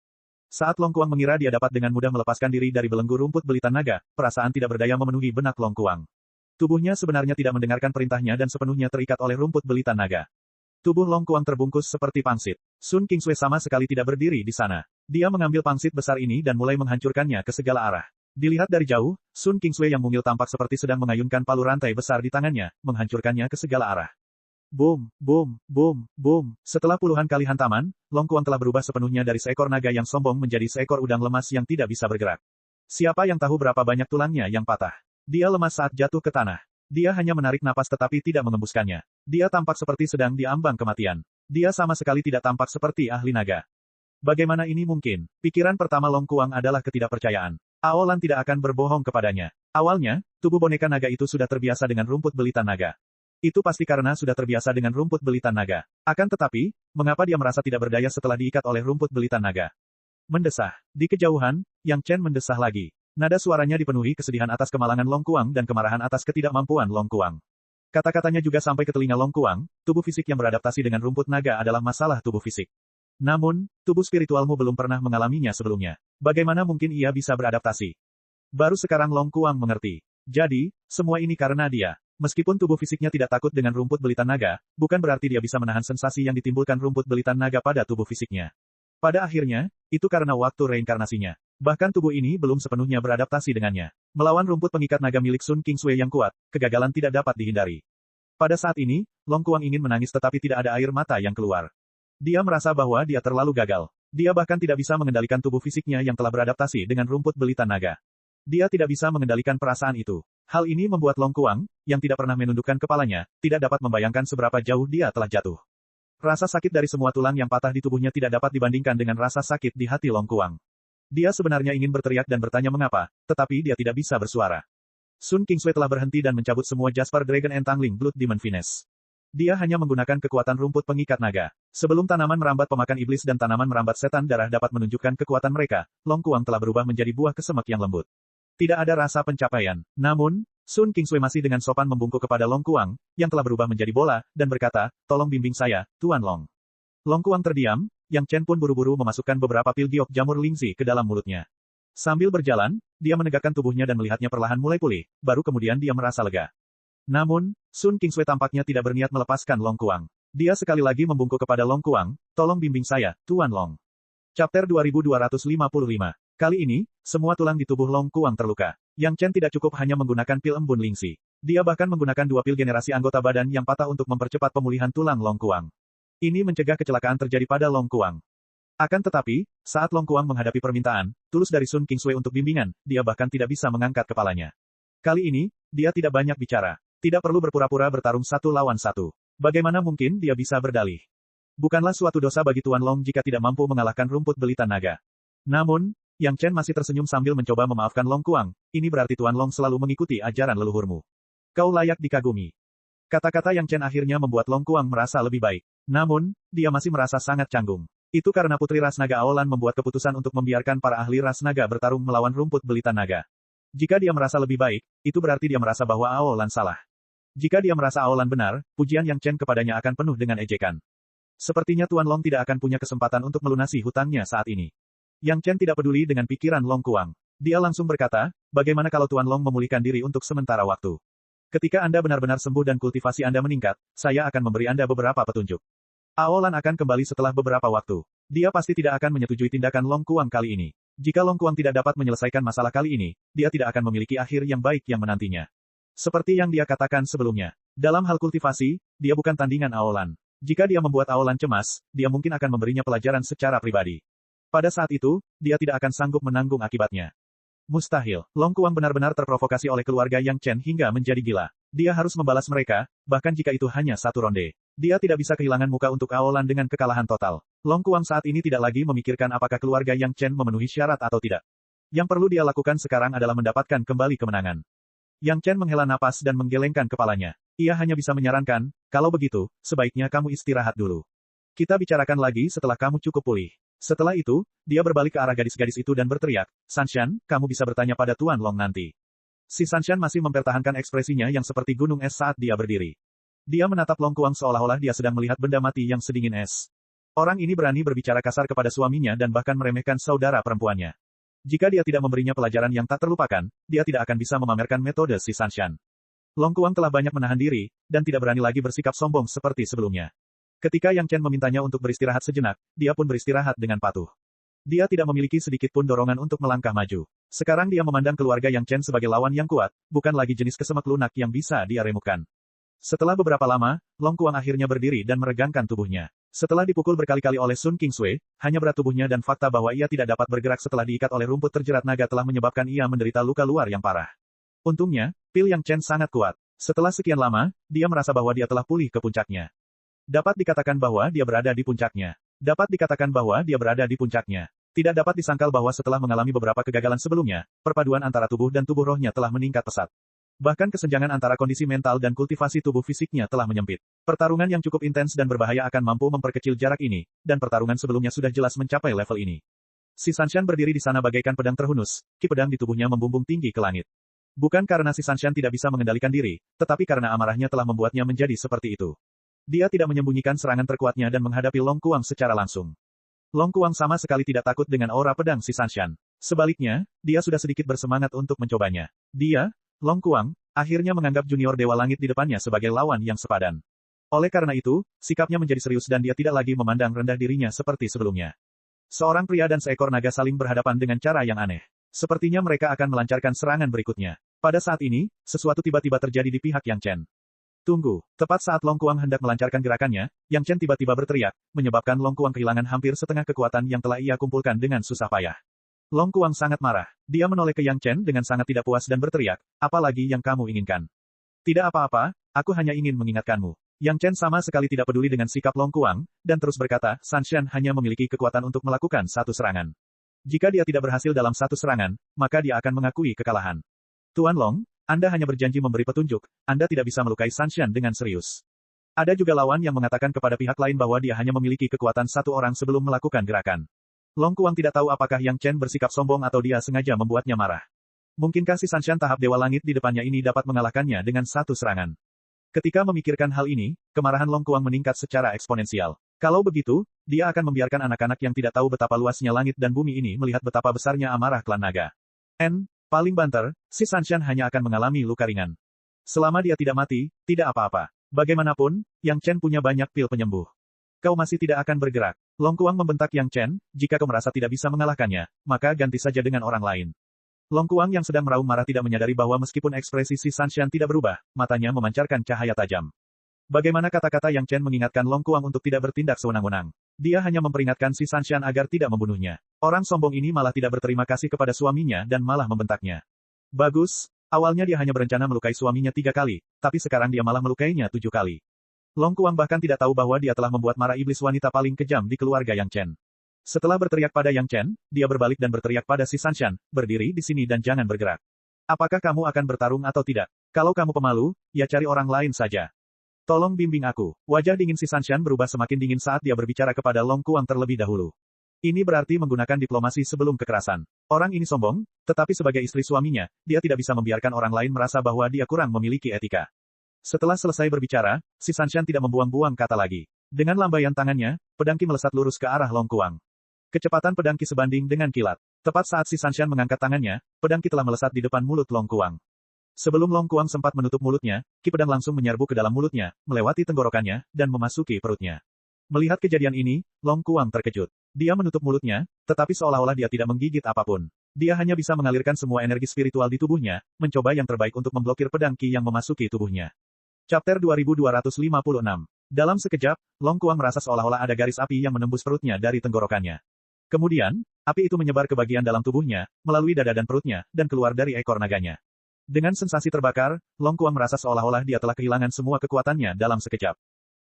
Saat Long Kuang mengira dia dapat dengan mudah melepaskan diri dari belenggu rumput belitan naga, perasaan tidak berdaya memenuhi benak Long Kuang. Tubuhnya sebenarnya tidak mendengarkan perintahnya dan sepenuhnya terikat oleh rumput belitan naga. Tubuh Long Kuang terbungkus seperti pangsit. Sun Kingsui sama sekali tidak berdiri di sana. Dia mengambil pangsit besar ini dan mulai menghancurkannya ke segala arah. Dilihat dari jauh, Sun Kingsui yang mungil tampak seperti sedang mengayunkan palu rantai besar di tangannya, menghancurkannya ke segala arah. Boom, boom, boom, boom. Setelah puluhan kali hantaman, Long Kuang telah berubah sepenuhnya dari seekor naga yang sombong menjadi seekor udang lemas yang tidak bisa bergerak. Siapa yang tahu berapa banyak tulangnya yang patah? Dia lemas saat jatuh ke tanah. Dia hanya menarik napas tetapi tidak mengembuskannya. Dia tampak seperti sedang diambang kematian. Dia sama sekali tidak tampak seperti ahli naga. Bagaimana ini mungkin? Pikiran pertama Long Kuang adalah ketidakpercayaan. Aolan tidak akan berbohong kepadanya. Awalnya, tubuh boneka naga itu sudah terbiasa dengan rumput belitan naga. Itu pasti karena sudah terbiasa dengan rumput belitan naga. Akan tetapi, mengapa dia merasa tidak berdaya setelah diikat oleh rumput belitan naga? Mendesah. Di kejauhan, Yang Chen mendesah lagi. Nada suaranya dipenuhi kesedihan atas kemalangan Long Kuang dan kemarahan atas ketidakmampuan Long Kuang. Kata-katanya juga sampai ke telinga Long Kuang, tubuh fisik yang beradaptasi dengan rumput naga adalah masalah tubuh fisik. Namun, tubuh spiritualmu belum pernah mengalaminya sebelumnya. Bagaimana mungkin ia bisa beradaptasi? Baru sekarang Long Kuang mengerti. Jadi, semua ini karena dia. Meskipun tubuh fisiknya tidak takut dengan rumput belitan naga, bukan berarti dia bisa menahan sensasi yang ditimbulkan rumput belitan naga pada tubuh fisiknya. Pada akhirnya, itu karena waktu reinkarnasinya. Bahkan tubuh ini belum sepenuhnya beradaptasi dengannya. Melawan rumput pengikat naga milik Sun Kingsui yang kuat, kegagalan tidak dapat dihindari. Pada saat ini, Long Kuang ingin menangis tetapi tidak ada air mata yang keluar. Dia merasa bahwa dia terlalu gagal. Dia bahkan tidak bisa mengendalikan tubuh fisiknya yang telah beradaptasi dengan rumput belitan naga. Dia tidak bisa mengendalikan perasaan itu. Hal ini membuat Long Kuang, yang tidak pernah menundukkan kepalanya, tidak dapat membayangkan seberapa jauh dia telah jatuh. Rasa sakit dari semua tulang yang patah di tubuhnya tidak dapat dibandingkan dengan rasa sakit di hati Long Kuang. Dia sebenarnya ingin berteriak dan bertanya mengapa, tetapi dia tidak bisa bersuara. Sun Kingsui telah berhenti dan mencabut semua Jasper Dragon Entangling Blood Demon Finesse. Dia hanya menggunakan kekuatan rumput pengikat naga. Sebelum tanaman merambat pemakan iblis dan tanaman merambat setan darah dapat menunjukkan kekuatan mereka, Long Kuang telah berubah menjadi buah kesemek yang lembut. Tidak ada rasa pencapaian. Namun, Sun Kingsway masih dengan sopan membungkuk kepada Long Kuang, yang telah berubah menjadi bola, dan berkata, tolong bimbing saya, Tuan Long. Long Kuang terdiam, Yang Chen pun buru-buru memasukkan beberapa pil giok jamur Lingzi ke dalam mulutnya. Sambil berjalan, dia menegakkan tubuhnya dan melihatnya perlahan mulai pulih, baru kemudian dia merasa lega. Namun, Sun Kingsway tampaknya tidak berniat melepaskan Long Kuang. Dia sekali lagi membungkuk kepada Long Kuang, tolong bimbing saya, Tuan Long. Chapter 2255. Kali ini, semua tulang di tubuh Long Kuang terluka. Yang Chen tidak cukup hanya menggunakan pil embun Lingzi. Dia bahkan menggunakan 2 pil generasi anggota badan yang patah untuk mempercepat pemulihan tulang Long Kuang. Ini mencegah kecelakaan terjadi pada Long Kuang. Akan tetapi, saat Long Kuang menghadapi permintaan tulus dari Sun Kingsway untuk bimbingan, dia bahkan tidak bisa mengangkat kepalanya. Kali ini, dia tidak banyak bicara. Tidak perlu berpura-pura bertarung satu lawan satu. Bagaimana mungkin dia bisa berdalih? Bukanlah suatu dosa bagi Tuan Long jika tidak mampu mengalahkan rumput belita naga. Namun, Yang Chen masih tersenyum sambil mencoba memaafkan Long Kuang, ini berarti Tuan Long selalu mengikuti ajaran leluhurmu. Kau layak dikagumi. Kata-kata Yang Chen akhirnya membuat Long Kuang merasa lebih baik. Namun, dia masih merasa sangat canggung. Itu karena Putri Ras Naga Aolan membuat keputusan untuk membiarkan para ahli Ras Naga bertarung melawan rumput belita naga. Jika dia merasa lebih baik, itu berarti dia merasa bahwa Aolan salah. Jika dia merasa Aolan benar, pujian Yang Chen kepadanya akan penuh dengan ejekan. Sepertinya Tuan Long tidak akan punya kesempatan untuk melunasi hutangnya saat ini. Yang Chen tidak peduli dengan pikiran Long Kuang. Dia langsung berkata, bagaimana kalau Tuan Long memulihkan diri untuk sementara waktu? Ketika Anda benar-benar sembuh dan kultivasi Anda meningkat, saya akan memberi Anda beberapa petunjuk. Aolan akan kembali setelah beberapa waktu. Dia pasti tidak akan menyetujui tindakan Long Kuang kali ini. Jika Long Kuang tidak dapat menyelesaikan masalah kali ini, dia tidak akan memiliki akhir yang baik yang menantinya. Seperti yang dia katakan sebelumnya. Dalam hal kultivasi, dia bukan tandingan Aolan. Jika dia membuat Aolan cemas, dia mungkin akan memberinya pelajaran secara pribadi. Pada saat itu, dia tidak akan sanggup menanggung akibatnya. Mustahil. Long Kuang benar-benar terprovokasi oleh keluarga Yang Chen hingga menjadi gila. Dia harus membalas mereka, bahkan jika itu hanya satu ronde. Dia tidak bisa kehilangan muka untuk Aolan dengan kekalahan total. Long Kuang saat ini tidak lagi memikirkan apakah keluarga Yang Chen memenuhi syarat atau tidak. Yang perlu dia lakukan sekarang adalah mendapatkan kembali kemenangan. Yang Chen menghela napas dan menggelengkan kepalanya. Ia hanya bisa menyarankan, kalau begitu, sebaiknya kamu istirahat dulu. Kita bicarakan lagi setelah kamu cukup pulih. Setelah itu, dia berbalik ke arah gadis-gadis itu dan berteriak, Sanshan, kamu bisa bertanya pada Tuan Long nanti. Si Sanshan masih mempertahankan ekspresinya yang seperti gunung es saat dia berdiri. Dia menatap Long Kuang seolah-olah dia sedang melihat benda mati yang sedingin es. Orang ini berani berbicara kasar kepada suaminya dan bahkan meremehkan saudara perempuannya. Jika dia tidak memberinya pelajaran yang tak terlupakan, dia tidak akan bisa memamerkan metode si Sanshan. Long Kuang telah banyak menahan diri, dan tidak berani lagi bersikap sombong seperti sebelumnya. Ketika Yang Chen memintanya untuk beristirahat sejenak, dia pun beristirahat dengan patuh. Dia tidak memiliki sedikit pun dorongan untuk melangkah maju. Sekarang dia memandang keluarga Yang Chen sebagai lawan yang kuat, bukan lagi jenis kesemek lunak yang bisa dia remukkan. Setelah beberapa lama, Long Kuang akhirnya berdiri dan meregangkan tubuhnya. Setelah dipukul berkali-kali oleh Sun Kingsway, hanya berat tubuhnya dan fakta bahwa ia tidak dapat bergerak setelah diikat oleh rumput terjerat naga telah menyebabkan ia menderita luka luar yang parah. Untungnya, pil Yang Chen sangat kuat. Setelah sekian lama, dia merasa bahwa dia telah pulih ke puncaknya. Dapat dikatakan bahwa dia berada di puncaknya. Dapat dikatakan bahwa dia berada di puncaknya. Tidak dapat disangkal bahwa setelah mengalami beberapa kegagalan sebelumnya, perpaduan antara tubuh dan tubuh rohnya telah meningkat pesat. Bahkan kesenjangan antara kondisi mental dan kultivasi tubuh fisiknya telah menyempit. Pertarungan yang cukup intens dan berbahaya akan mampu memperkecil jarak ini, dan pertarungan sebelumnya sudah jelas mencapai level ini. Si Sanshan berdiri di sana bagaikan pedang terhunus, ki pedang di tubuhnya membumbung tinggi ke langit. Bukan karena si Sanshan tidak bisa mengendalikan diri, tetapi karena amarahnya telah membuatnya menjadi seperti itu. Dia tidak menyembunyikan serangan terkuatnya dan menghadapi Long Kuang secara langsung. Long Kuang sama sekali tidak takut dengan aura pedang si Sanshan. Sebaliknya, dia sudah sedikit bersemangat untuk mencobanya. Dia, Long Kuang, akhirnya menganggap junior Dewa Langit di depannya sebagai lawan yang sepadan. Oleh karena itu, sikapnya menjadi serius dan dia tidak lagi memandang rendah dirinya seperti sebelumnya. Seorang pria dan seekor naga saling berhadapan dengan cara yang aneh. Sepertinya mereka akan melancarkan serangan berikutnya. Pada saat ini, sesuatu tiba-tiba terjadi di pihak Yang Chen. Tunggu, tepat saat Long Kuang hendak melancarkan gerakannya, Yang Chen tiba-tiba berteriak, menyebabkan Long Kuang kehilangan hampir setengah kekuatan yang telah ia kumpulkan dengan susah payah. Long Kuang sangat marah. Dia menoleh ke Yang Chen dengan sangat tidak puas dan berteriak, apa lagi yang kamu inginkan? Tidak apa-apa, aku hanya ingin mengingatkanmu. Yang Chen sama sekali tidak peduli dengan sikap Long Kuang, dan terus berkata, Sanshan hanya memiliki kekuatan untuk melakukan satu serangan. Jika dia tidak berhasil dalam satu serangan, maka dia akan mengakui kekalahan. Tuan Long, Anda hanya berjanji memberi petunjuk, Anda tidak bisa melukai Sanshan dengan serius. Ada juga lawan yang mengatakan kepada pihak lain bahwa dia hanya memiliki kekuatan satu orang sebelum melakukan gerakan. Long Kuang tidak tahu apakah Yang Chen bersikap sombong atau dia sengaja membuatnya marah. Mungkinkah si Sanshan tahap Dewa Langit di depannya ini dapat mengalahkannya dengan satu serangan? Ketika memikirkan hal ini, kemarahan Long Kuang meningkat secara eksponensial. Kalau begitu, dia akan membiarkan anak-anak yang tidak tahu betapa luasnya langit dan bumi ini melihat betapa besarnya amarah klan naga. Paling banter, si Sanshan hanya akan mengalami luka ringan. Selama dia tidak mati, tidak apa-apa. Bagaimanapun, Yang Chen punya banyak pil penyembuh. Kau masih tidak akan bergerak. Long Kuang membentak Yang Chen, jika kau merasa tidak bisa mengalahkannya, maka ganti saja dengan orang lain. Long Kuang yang sedang meraung marah tidak menyadari bahwa meskipun ekspresi si Sanshan tidak berubah, matanya memancarkan cahaya tajam. Bagaimana kata-kata Yang Chen mengingatkan Long Kuang untuk tidak bertindak sewenang-wenang. Dia hanya memperingatkan si Sanshan agar tidak membunuhnya. Orang sombong ini malah tidak berterima kasih kepada suaminya dan malah membentaknya. Bagus, awalnya dia hanya berencana melukai suaminya 3 kali, tapi sekarang dia malah melukainya 7 kali. Long Kuang bahkan tidak tahu bahwa dia telah membuat marah iblis wanita paling kejam di keluarga Yang Chen. Setelah berteriak pada Yang Chen, dia berbalik dan berteriak pada si Sanshan, berdiri di sini dan jangan bergerak. Apakah kamu akan bertarung atau tidak? Kalau kamu pemalu, ya cari orang lain saja. Tolong bimbing aku. Wajah dingin si Sanshan berubah semakin dingin saat dia berbicara kepada Long Kuang terlebih dahulu. Ini berarti menggunakan diplomasi sebelum kekerasan. Orang ini sombong, tetapi sebagai istri suaminya, dia tidak bisa membiarkan orang lain merasa bahwa dia kurang memiliki etika. Setelah selesai berbicara, si Sanshan tidak membuang-buang kata lagi. Dengan lambaian tangannya, pedangki melesat lurus ke arah Long Kuang. Kecepatan pedangki sebanding dengan kilat. Tepat saat si Sanshan mengangkat tangannya, pedangki telah melesat di depan mulut Long Kuang. Sebelum Long Kuang sempat menutup mulutnya, ki pedang langsung menyerbu ke dalam mulutnya, melewati tenggorokannya, dan memasuki perutnya. Melihat kejadian ini, Long Kuang terkejut. Dia menutup mulutnya, tetapi seolah-olah dia tidak menggigit apapun. Dia hanya bisa mengalirkan semua energi spiritual di tubuhnya, mencoba yang terbaik untuk memblokir pedang ki yang memasuki tubuhnya. Chapter 2256. Dalam sekejap, Long Kuang merasa seolah-olah ada garis api yang menembus perutnya dari tenggorokannya. Kemudian, api itu menyebar ke bagian dalam tubuhnya, melalui dada dan perutnya, dan keluar dari ekor naganya. Dengan sensasi terbakar, Long Kuang merasa seolah-olah dia telah kehilangan semua kekuatannya dalam sekejap.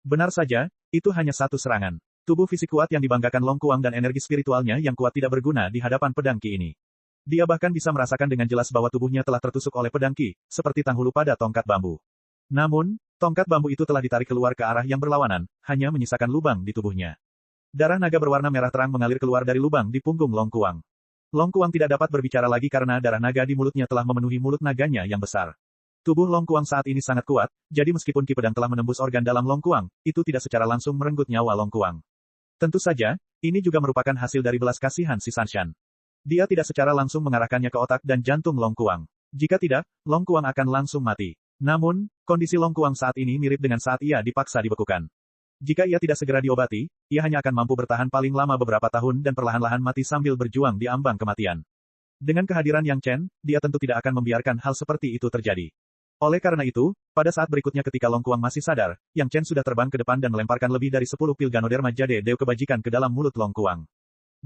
Benar saja, itu hanya satu serangan. Tubuh fisik kuat yang dibanggakan Long Kuang dan energi spiritualnya yang kuat tidak berguna di hadapan pedang ki ini. Dia bahkan bisa merasakan dengan jelas bahwa tubuhnya telah tertusuk oleh pedang ki, seperti tanghulu pada tongkat bambu. Namun, tongkat bambu itu telah ditarik keluar ke arah yang berlawanan, hanya menyisakan lubang di tubuhnya. Darah naga berwarna merah terang mengalir keluar dari lubang di punggung Long Kuang. Long Kuang tidak dapat berbicara lagi karena darah naga di mulutnya telah memenuhi mulut naganya yang besar. Tubuh Long Kuang saat ini sangat kuat, jadi meskipun ki pedang telah menembus organ dalam Long Kuang, itu tidak secara langsung merenggut nyawa Long Kuang. Tentu saja, ini juga merupakan hasil dari belas kasihan si Sanshan. Dia tidak secara langsung mengarahkannya ke otak dan jantung Long Kuang. Jika tidak, Long Kuang akan langsung mati. Namun, kondisi Long Kuang saat ini mirip dengan saat ia dipaksa dibekukan. Jika ia tidak segera diobati, ia hanya akan mampu bertahan paling lama beberapa tahun dan perlahan-lahan mati sambil berjuang di ambang kematian. Dengan kehadiran Yang Chen, dia tentu tidak akan membiarkan hal seperti itu terjadi. Oleh karena itu, pada saat berikutnya ketika Long Kuang masih sadar, Yang Chen sudah terbang ke depan dan melemparkan lebih dari 10 pil Ganoderma Jade Deo kebajikan ke dalam mulut Long Kuang.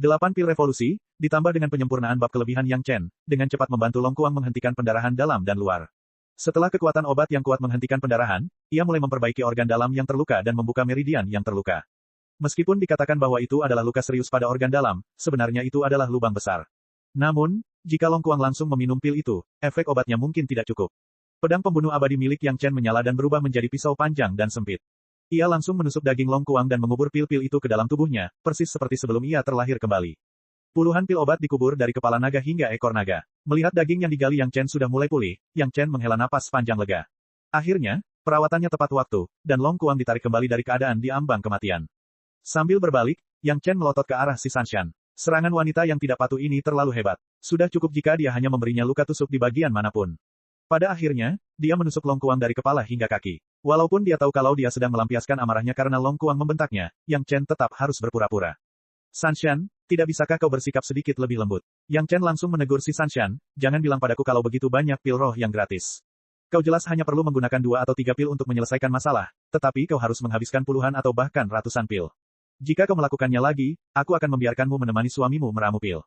8 pil revolusi, ditambah dengan penyempurnaan bab kelebihan Yang Chen, dengan cepat membantu Long Kuang menghentikan pendarahan dalam dan luar. Setelah kekuatan obat yang kuat menghentikan pendarahan, ia mulai memperbaiki organ dalam yang terluka dan membuka meridian yang terluka. Meskipun dikatakan bahwa itu adalah luka serius pada organ dalam, sebenarnya itu adalah lubang besar. Namun, jika Long Kuang langsung meminum pil itu, efek obatnya mungkin tidak cukup. Pedang pembunuh abadi milik Yang Chen menyala dan berubah menjadi pisau panjang dan sempit. Ia langsung menusuk daging Long Kuang dan mengubur pil-pil itu ke dalam tubuhnya, persis seperti sebelum ia terlahir kembali. Puluhan pil obat dikubur dari kepala naga hingga ekor naga. Melihat daging yang digali Yang Chen sudah mulai pulih, Yang Chen menghela napas panjang lega. Akhirnya, perawatannya tepat waktu, dan Long Kuang ditarik kembali dari keadaan di ambang kematian. Sambil berbalik, Yang Chen melotot ke arah si Sanshan. Serangan wanita yang tidak patuh ini terlalu hebat. Sudah cukup jika dia hanya memberinya luka tusuk di bagian manapun. Pada akhirnya, dia menusuk Long Kuang dari kepala hingga kaki. Walaupun dia tahu kalau dia sedang melampiaskan amarahnya karena Long Kuang membentaknya, Yang Chen tetap harus berpura-pura. Sanshan, tidak bisakah kau bersikap sedikit lebih lembut? Yang Chen langsung menegur si Sanshan, jangan bilang padaku kalau begitu banyak pil roh yang gratis. Kau jelas hanya perlu menggunakan 2 atau 3 pil untuk menyelesaikan masalah, tetapi kau harus menghabiskan puluhan atau bahkan ratusan pil. Jika kau melakukannya lagi, aku akan membiarkanmu menemani suamimu meramu pil.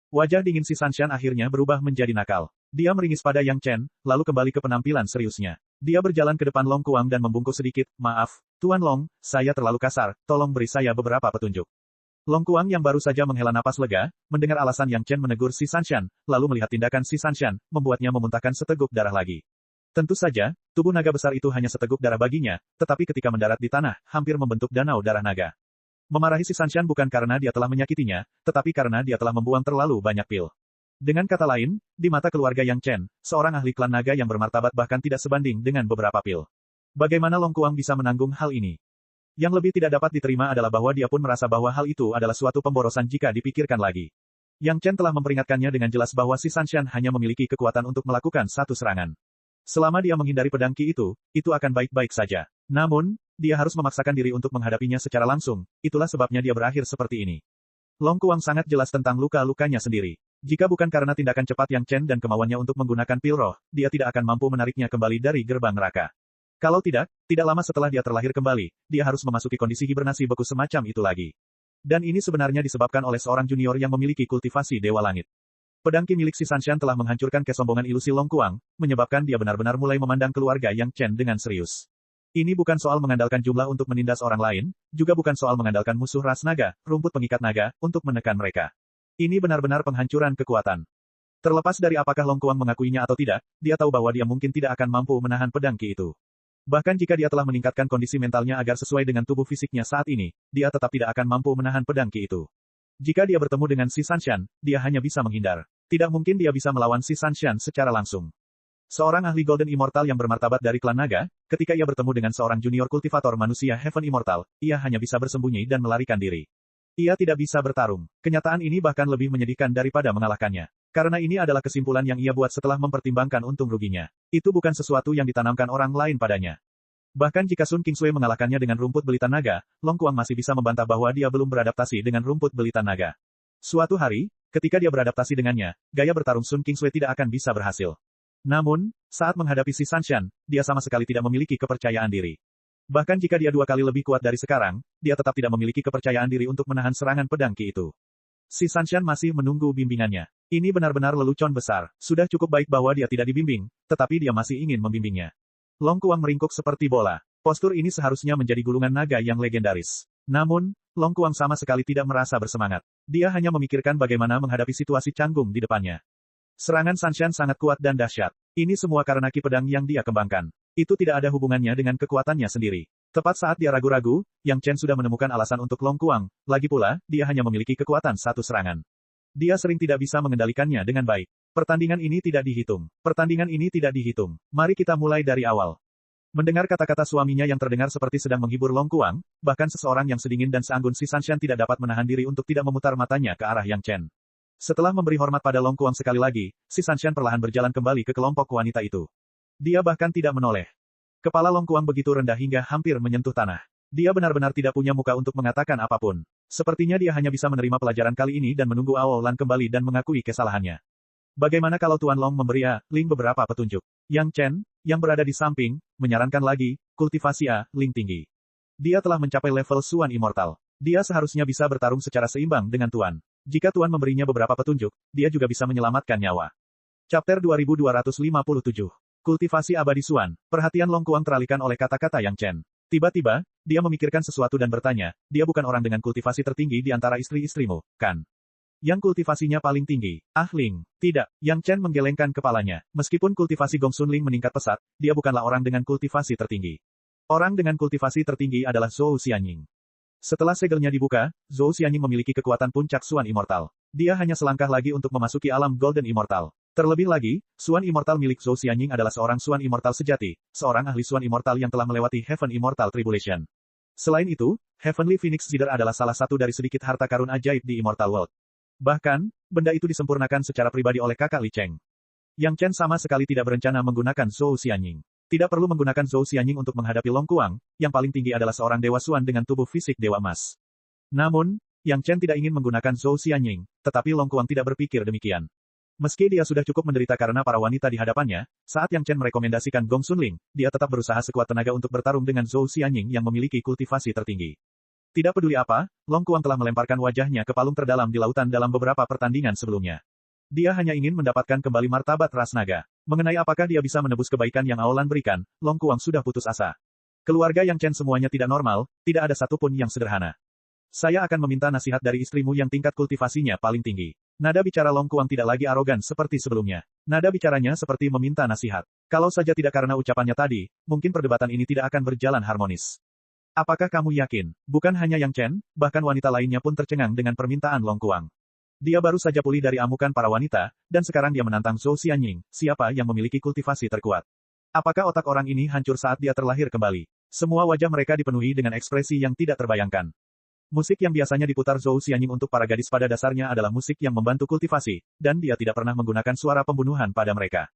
Wajah dingin si Sanshan akhirnya berubah menjadi nakal. Dia meringis pada Yang Chen, lalu kembali ke penampilan seriusnya. Dia berjalan ke depan Long Kuang dan membungkuk sedikit, maaf, Tuan Long, saya terlalu kasar, tolong beri saya beberapa petunjuk. Long Kuang yang baru saja menghela napas lega, mendengar alasan Yang Chen menegur si Sanshan, lalu melihat tindakan si Sanshan, membuatnya memuntahkan seteguk darah lagi. Tentu saja, tubuh naga besar itu hanya seteguk darah baginya, tetapi ketika mendarat di tanah, hampir membentuk danau darah naga. Memarahi si Sanshan bukan karena dia telah menyakitinya, tetapi karena dia telah membuang terlalu banyak pil. Dengan kata lain, di mata keluarga Yang Chen, seorang ahli klan naga yang bermartabat bahkan tidak sebanding dengan beberapa pil. Bagaimana Long Kuang bisa menanggung hal ini? Yang lebih tidak dapat diterima adalah bahwa dia pun merasa bahwa hal itu adalah suatu pemborosan jika dipikirkan lagi. Yang Chen telah memperingatkannya dengan jelas bahwa si Sanshan hanya memiliki kekuatan untuk melakukan satu serangan. Selama dia menghindari pedang Qi itu akan baik-baik saja. Namun, dia harus memaksakan diri untuk menghadapinya secara langsung, itulah sebabnya dia berakhir seperti ini. Long Kuang sangat jelas tentang luka-lukanya sendiri. Jika bukan karena tindakan cepat Yang Chen dan kemauannya untuk menggunakan pil roh, dia tidak akan mampu menariknya kembali dari gerbang neraka. Kalau tidak lama setelah dia terlahir kembali, dia harus memasuki kondisi hibernasi beku semacam itu lagi. Dan ini sebenarnya disebabkan oleh seorang junior yang memiliki kultivasi Dewa Langit. Pedang Qi milik si Sanshan telah menghancurkan kesombongan ilusi Long Kuang, menyebabkan dia benar-benar mulai memandang keluarga Yang Chen dengan serius. Ini bukan soal mengandalkan jumlah untuk menindas orang lain, juga bukan soal mengandalkan musuh ras naga, rumput pengikat naga, untuk menekan mereka. Ini benar-benar penghancuran kekuatan. Terlepas dari apakah Long Kuang mengakuinya atau tidak, dia tahu bahwa dia mungkin tidak akan mampu menahan pedang Qi itu. Bahkan jika dia telah meningkatkan kondisi mentalnya agar sesuai dengan tubuh fisiknya saat ini, dia tetap tidak akan mampu menahan pedang Qi itu. Jika dia bertemu dengan si Sanshan, dia hanya bisa menghindar. Tidak mungkin dia bisa melawan si Sanshan secara langsung. Seorang ahli Golden Immortal yang bermartabat dari klan naga, ketika ia bertemu dengan seorang junior kultivator manusia Heaven Immortal, ia hanya bisa bersembunyi dan melarikan diri. Ia tidak bisa bertarung. Kenyataan ini bahkan lebih menyedihkan daripada mengalahkannya. Karena ini adalah kesimpulan yang ia buat setelah mempertimbangkan untung ruginya. Itu bukan sesuatu yang ditanamkan orang lain padanya. Bahkan jika Sun Qingsui mengalahkannya dengan rumput belitan naga, Long Kuang masih bisa membantah bahwa dia belum beradaptasi dengan rumput belitan naga. Suatu hari, ketika dia beradaptasi dengannya, gaya bertarung Sun Qingsui tidak akan bisa berhasil. Namun, saat menghadapi si Sanshan, dia sama sekali tidak memiliki kepercayaan diri. Bahkan jika dia 2 kali lebih kuat dari sekarang, dia tetap tidak memiliki kepercayaan diri untuk menahan serangan pedang Qi itu. Si Sanshan masih menunggu bimbingannya. Ini benar-benar lelucon besar. Sudah cukup baik bahwa dia tidak dibimbing, tetapi dia masih ingin membimbingnya. Long Kuang meringkuk seperti bola. Postur ini seharusnya menjadi gulungan naga yang legendaris. Namun, Long Kuang sama sekali tidak merasa bersemangat. Dia hanya memikirkan bagaimana menghadapi situasi canggung di depannya. Serangan Sanshan sangat kuat dan dahsyat. Ini semua karena ki pedang yang dia kembangkan. Itu tidak ada hubungannya dengan kekuatannya sendiri. Tepat saat dia ragu-ragu, Yang Chen sudah menemukan alasan untuk Long Kuang. Lagi pula, dia hanya memiliki kekuatan satu serangan. Dia sering tidak bisa mengendalikannya dengan baik. Pertandingan ini tidak dihitung. Pertandingan ini tidak dihitung. Mari kita mulai dari awal. Mendengar kata-kata suaminya yang terdengar seperti sedang menghibur Long Kuang, bahkan seseorang yang sedingin dan seanggun si Sanshan tidak dapat menahan diri untuk tidak memutar matanya ke arah Yang Chen. Setelah memberi hormat pada Long Kuang sekali lagi, si Sanshan perlahan berjalan kembali ke kelompok wanita itu. Dia bahkan tidak menoleh. Kepala Long Kuang begitu rendah hingga hampir menyentuh tanah. Dia benar-benar tidak punya muka untuk mengatakan apapun. Sepertinya dia hanya bisa menerima pelajaran kali ini dan menunggu Aolan kembali dan mengakui kesalahannya. Bagaimana kalau Tuan Long memberi Ling beberapa petunjuk? Yang Chen, yang berada di samping, menyarankan lagi, kultivasi Ling tinggi. Dia telah mencapai level Suan Immortal. Dia seharusnya bisa bertarung secara seimbang dengan Tuan. Jika Tuan memberinya beberapa petunjuk, dia juga bisa menyelamatkan nyawa. Chapter 2257. Kultivasi abadi Suan. Perhatian Long Kuang teralihkan oleh kata-kata Yang Chen. Tiba-tiba, dia memikirkan sesuatu dan bertanya, dia bukan orang dengan kultivasi tertinggi di antara istri-istrimu, kan? Yang kultivasinya paling tinggi. Ling. Tidak. Yang Chen menggelengkan kepalanya. Meskipun kultivasi Gong Sun Ling meningkat pesat, dia bukanlah orang dengan kultivasi tertinggi. Orang dengan kultivasi tertinggi adalah Zhou Xianying. Setelah segelnya dibuka, Zhou Xianying memiliki kekuatan puncak Suan Immortal. Dia hanya selangkah lagi untuk memasuki alam Golden Immortal. Terlebih lagi, Suan Immortal milik Zhou Xianying adalah seorang Suan Immortal sejati, seorang ahli Suan Immortal yang telah melewati Heaven Immortal Tribulation. Selain itu, Heavenly Phoenix Zither adalah salah satu dari sedikit harta karun ajaib di Immortal World. Bahkan, benda itu disempurnakan secara pribadi oleh kakak Li Cheng. Yang Chen sama sekali tidak berencana menggunakan Zhou Xianying. Tidak perlu menggunakan Zhou Xianying untuk menghadapi Long Kuang, yang paling tinggi adalah seorang Dewa Suan dengan tubuh fisik Dewa Emas. Namun, Yang Chen tidak ingin menggunakan Zhou Xianying, tetapi Long Kuang tidak berpikir demikian. Meski dia sudah cukup menderita karena para wanita di hadapannya, saat Yang Chen merekomendasikan Gong Sun Ling, dia tetap berusaha sekuat tenaga untuk bertarung dengan Zhou Xianying yang memiliki kultivasi tertinggi. Tidak peduli apa, Long Kuang telah melemparkan wajahnya ke palung terdalam di lautan dalam beberapa pertandingan sebelumnya. Dia hanya ingin mendapatkan kembali martabat ras naga. Mengenai apakah dia bisa menebus kebaikan yang Aolan berikan, Long Kuang sudah putus asa. Keluarga Yang Chen semuanya tidak normal, tidak ada satupun yang sederhana. Saya akan meminta nasihat dari istrimu yang tingkat kultivasinya paling tinggi. Nada bicara Long Kuang tidak lagi arogan seperti sebelumnya. Nada bicaranya seperti meminta nasihat. Kalau saja tidak karena ucapannya tadi, mungkin perdebatan ini tidak akan berjalan harmonis. Apakah kamu yakin? Bukan hanya Yang Chen, bahkan wanita lainnya pun tercengang dengan permintaan Long Kuang. Dia baru saja pulih dari amukan para wanita, dan sekarang dia menantang Zhou Xianying, siapa yang memiliki kultivasi terkuat. Apakah otak orang ini hancur saat dia terlahir kembali? Semua wajah mereka dipenuhi dengan ekspresi yang tidak terbayangkan. Musik yang biasanya diputar Zhou Xianying untuk para gadis pada dasarnya adalah musik yang membantu kultivasi, dan dia tidak pernah menggunakan suara pembunuhan pada mereka.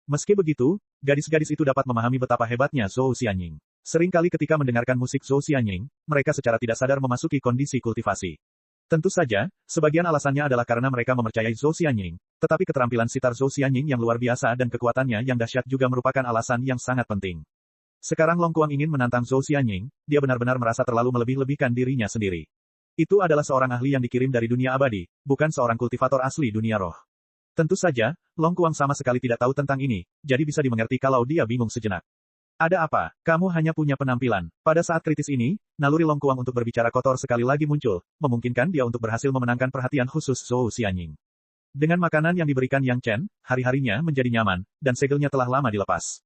Meski begitu, gadis-gadis itu dapat memahami betapa hebatnya Zhou Xianying. Seringkali ketika mendengarkan musik Zhou Xianying, mereka secara tidak sadar memasuki kondisi kultivasi. Tentu saja, sebagian alasannya adalah karena mereka mempercayai Zhou Xianying, tetapi keterampilan sitar Zhou Xianying yang luar biasa dan kekuatannya yang dahsyat juga merupakan alasan yang sangat penting. Sekarang Long Kuang ingin menantang Zhou Xianying, dia benar-benar merasa terlalu melebih-lebihkan dirinya sendiri. Itu adalah seorang ahli yang dikirim dari dunia abadi, bukan seorang kultivator asli dunia roh. Tentu saja, Long Kuang sama sekali tidak tahu tentang ini, jadi bisa dimengerti kalau dia bingung sejenak. Ada apa? Kamu hanya punya penampilan. Pada saat kritis ini, naluri Long Kuang untuk berbicara kotor sekali lagi muncul, memungkinkan dia untuk berhasil memenangkan perhatian khusus Zhou Xianying. Dengan makanan yang diberikan Yang Chen, hari-harinya menjadi nyaman, dan segelnya telah lama dilepas.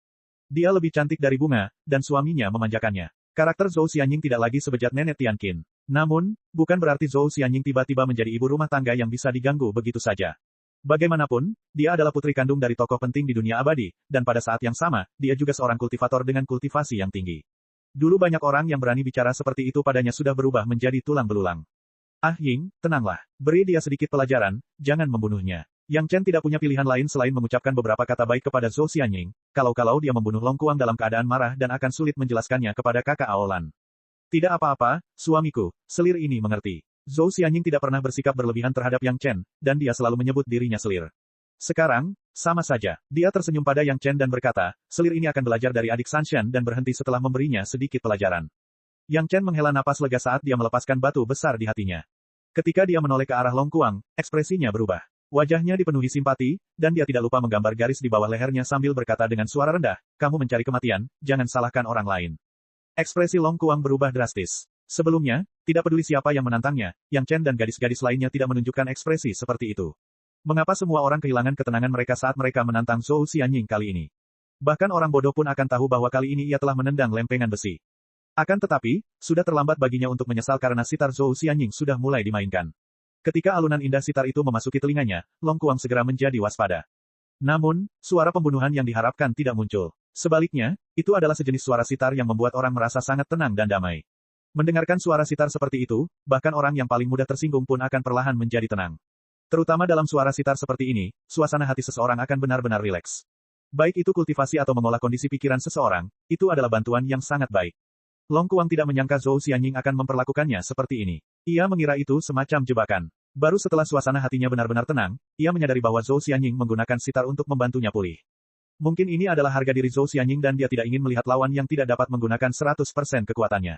Dia lebih cantik dari bunga, dan suaminya memanjakannya. Karakter Zhou Xianying tidak lagi sebejat nenek Tianqin. Namun, bukan berarti Zhou Xianying tiba-tiba menjadi ibu rumah tangga yang bisa diganggu begitu saja. Bagaimanapun, dia adalah putri kandung dari tokoh penting di dunia abadi, dan pada saat yang sama, dia juga seorang kultivator dengan kultivasi yang tinggi. Dulu banyak orang yang berani bicara seperti itu padanya sudah berubah menjadi tulang belulang. Ah Ying, tenanglah. Beri dia sedikit pelajaran, jangan membunuhnya. Yang Chen tidak punya pilihan lain selain mengucapkan beberapa kata baik kepada Zhou Xianying, kalau-kalau dia membunuh Long Kuang dalam keadaan marah dan akan sulit menjelaskannya kepada kakak Aolan. Tidak apa-apa, suamiku, selir ini mengerti. Zhou Xianying tidak pernah bersikap berlebihan terhadap Yang Chen, dan dia selalu menyebut dirinya selir. Sekarang, sama saja, dia tersenyum pada Yang Chen dan berkata, selir ini akan belajar dari adik Sanshan dan berhenti setelah memberinya sedikit pelajaran. Yang Chen menghela napas lega saat dia melepaskan batu besar di hatinya. Ketika dia menoleh ke arah Long Kuang, ekspresinya berubah. Wajahnya dipenuhi simpati, dan dia tidak lupa menggambar garis di bawah lehernya sambil berkata dengan suara rendah, kamu mencari kematian, jangan salahkan orang lain. Ekspresi Long Kuang berubah drastis. Sebelumnya, tidak peduli siapa yang menantangnya, Yang Chen dan gadis-gadis lainnya tidak menunjukkan ekspresi seperti itu. Mengapa semua orang kehilangan ketenangan mereka saat mereka menantang Zhou Xianying kali ini? Bahkan orang bodoh pun akan tahu bahwa kali ini ia telah menendang lempengan besi. Akan tetapi, sudah terlambat baginya untuk menyesal karena sitar Zhou Xianying sudah mulai dimainkan. Ketika alunan indah sitar itu memasuki telinganya, Long Kuang segera menjadi waspada. Namun, suara pembunuhan yang diharapkan tidak muncul. Sebaliknya, itu adalah sejenis suara sitar yang membuat orang merasa sangat tenang dan damai. Mendengarkan suara sitar seperti itu, bahkan orang yang paling mudah tersinggung pun akan perlahan menjadi tenang. Terutama dalam suara sitar seperti ini, suasana hati seseorang akan benar-benar rileks. Baik itu kultivasi atau mengolah kondisi pikiran seseorang, itu adalah bantuan yang sangat baik. Long Kuang tidak menyangka Zhou Xianying akan memperlakukannya seperti ini. Ia mengira itu semacam jebakan. Baru setelah suasana hatinya benar-benar tenang, ia menyadari bahwa Zhou Xianying menggunakan sitar untuk membantunya pulih. Mungkin ini adalah harga diri Zhou Xianying dan dia tidak ingin melihat lawan yang tidak dapat menggunakan 100% kekuatannya.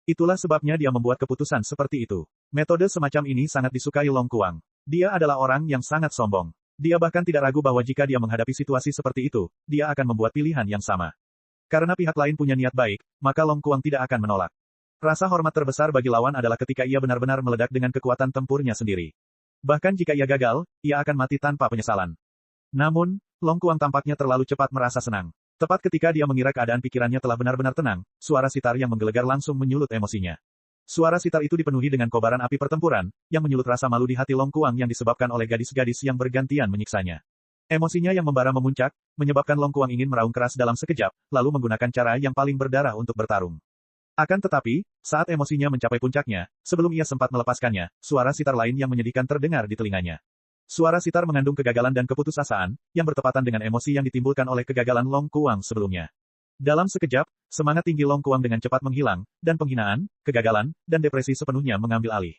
Itulah sebabnya dia membuat keputusan seperti itu. Metode semacam ini sangat disukai Long Kuang. Dia adalah orang yang sangat sombong. Dia bahkan tidak ragu bahwa jika dia menghadapi situasi seperti itu, dia akan membuat pilihan yang sama. Karena pihak lain punya niat baik, maka Long Kuang tidak akan menolak. Rasa hormat terbesar bagi lawan adalah ketika ia benar-benar meledak dengan kekuatan tempurnya sendiri. Bahkan jika ia gagal, ia akan mati tanpa penyesalan. Namun, Long Kuang tampaknya terlalu cepat merasa senang. Tepat ketika dia mengira keadaan pikirannya telah benar-benar tenang, suara sitar yang menggelegar langsung menyulut emosinya. Suara sitar itu dipenuhi dengan kobaran api pertempuran, yang menyulut rasa malu di hati Long Kuang yang disebabkan oleh gadis-gadis yang bergantian menyiksanya. Emosinya yang membara memuncak, menyebabkan Long Kuang ingin meraung keras dalam sekejap, lalu menggunakan cara yang paling berdarah untuk bertarung. Akan tetapi, saat emosinya mencapai puncaknya, sebelum ia sempat melepaskannya, suara sitar lain yang menyedihkan terdengar di telinganya. Suara sitar mengandung kegagalan dan keputusasaan, yang bertepatan dengan emosi yang ditimbulkan oleh kegagalan Long Kuang sebelumnya. Dalam sekejap, semangat tinggi Long Kuang dengan cepat menghilang, dan penghinaan, kegagalan, dan depresi sepenuhnya mengambil alih.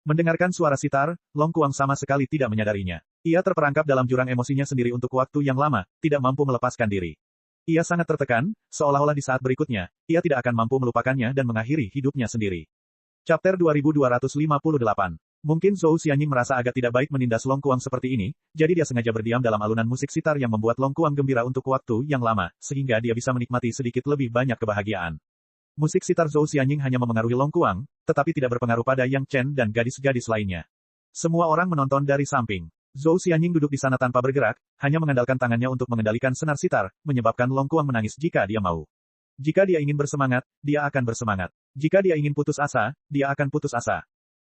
Mendengarkan suara sitar, Long Kuang sama sekali tidak menyadarinya. Ia terperangkap dalam jurang emosinya sendiri untuk waktu yang lama, tidak mampu melepaskan diri. Ia sangat tertekan, seolah-olah di saat berikutnya, ia tidak akan mampu melupakannya dan mengakhiri hidupnya sendiri. Chapter 2258. Mungkin Zhou Xianying merasa agak tidak baik menindas Long Kuang seperti ini, jadi dia sengaja berdiam dalam alunan musik sitar yang membuat Long Kuang gembira untuk waktu yang lama, sehingga dia bisa menikmati sedikit lebih banyak kebahagiaan. Musik sitar Zhou Xianying hanya memengaruhi Long Kuang, tetapi tidak berpengaruh pada Yang Chen dan gadis-gadis lainnya. Semua orang menonton dari samping. Zhou Xianying duduk di sana tanpa bergerak, hanya mengandalkan tangannya untuk mengendalikan senar sitar, menyebabkan Long Kuang menangis jika dia mau. Jika dia ingin bersemangat, dia akan bersemangat. Jika dia ingin putus asa, dia akan putus asa.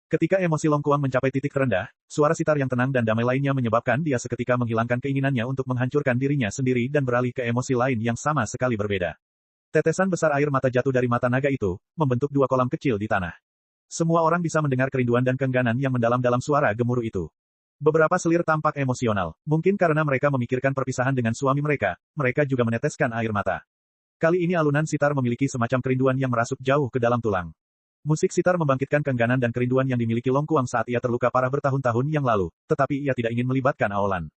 Ketika emosi Long Kuang mencapai titik terendah, suara sitar yang tenang dan damai lainnya menyebabkan dia seketika menghilangkan keinginannya untuk menghancurkan dirinya sendiri dan beralih ke emosi lain yang sama sekali berbeda. Tetesan besar air mata jatuh dari mata naga itu, membentuk dua kolam kecil di tanah. Semua orang bisa mendengar kerinduan dan keengganan yang mendalam dalam suara gemuruh itu. Beberapa selir tampak emosional. Mungkin karena mereka memikirkan perpisahan dengan suami mereka, mereka juga meneteskan air mata. Kali ini alunan sitar memiliki semacam kerinduan yang merasuk jauh ke dalam tulang. Musik sitar membangkitkan keengganan dan kerinduan yang dimiliki Long Kuang saat ia terluka parah bertahun-tahun yang lalu, tetapi ia tidak ingin melibatkan Aolan.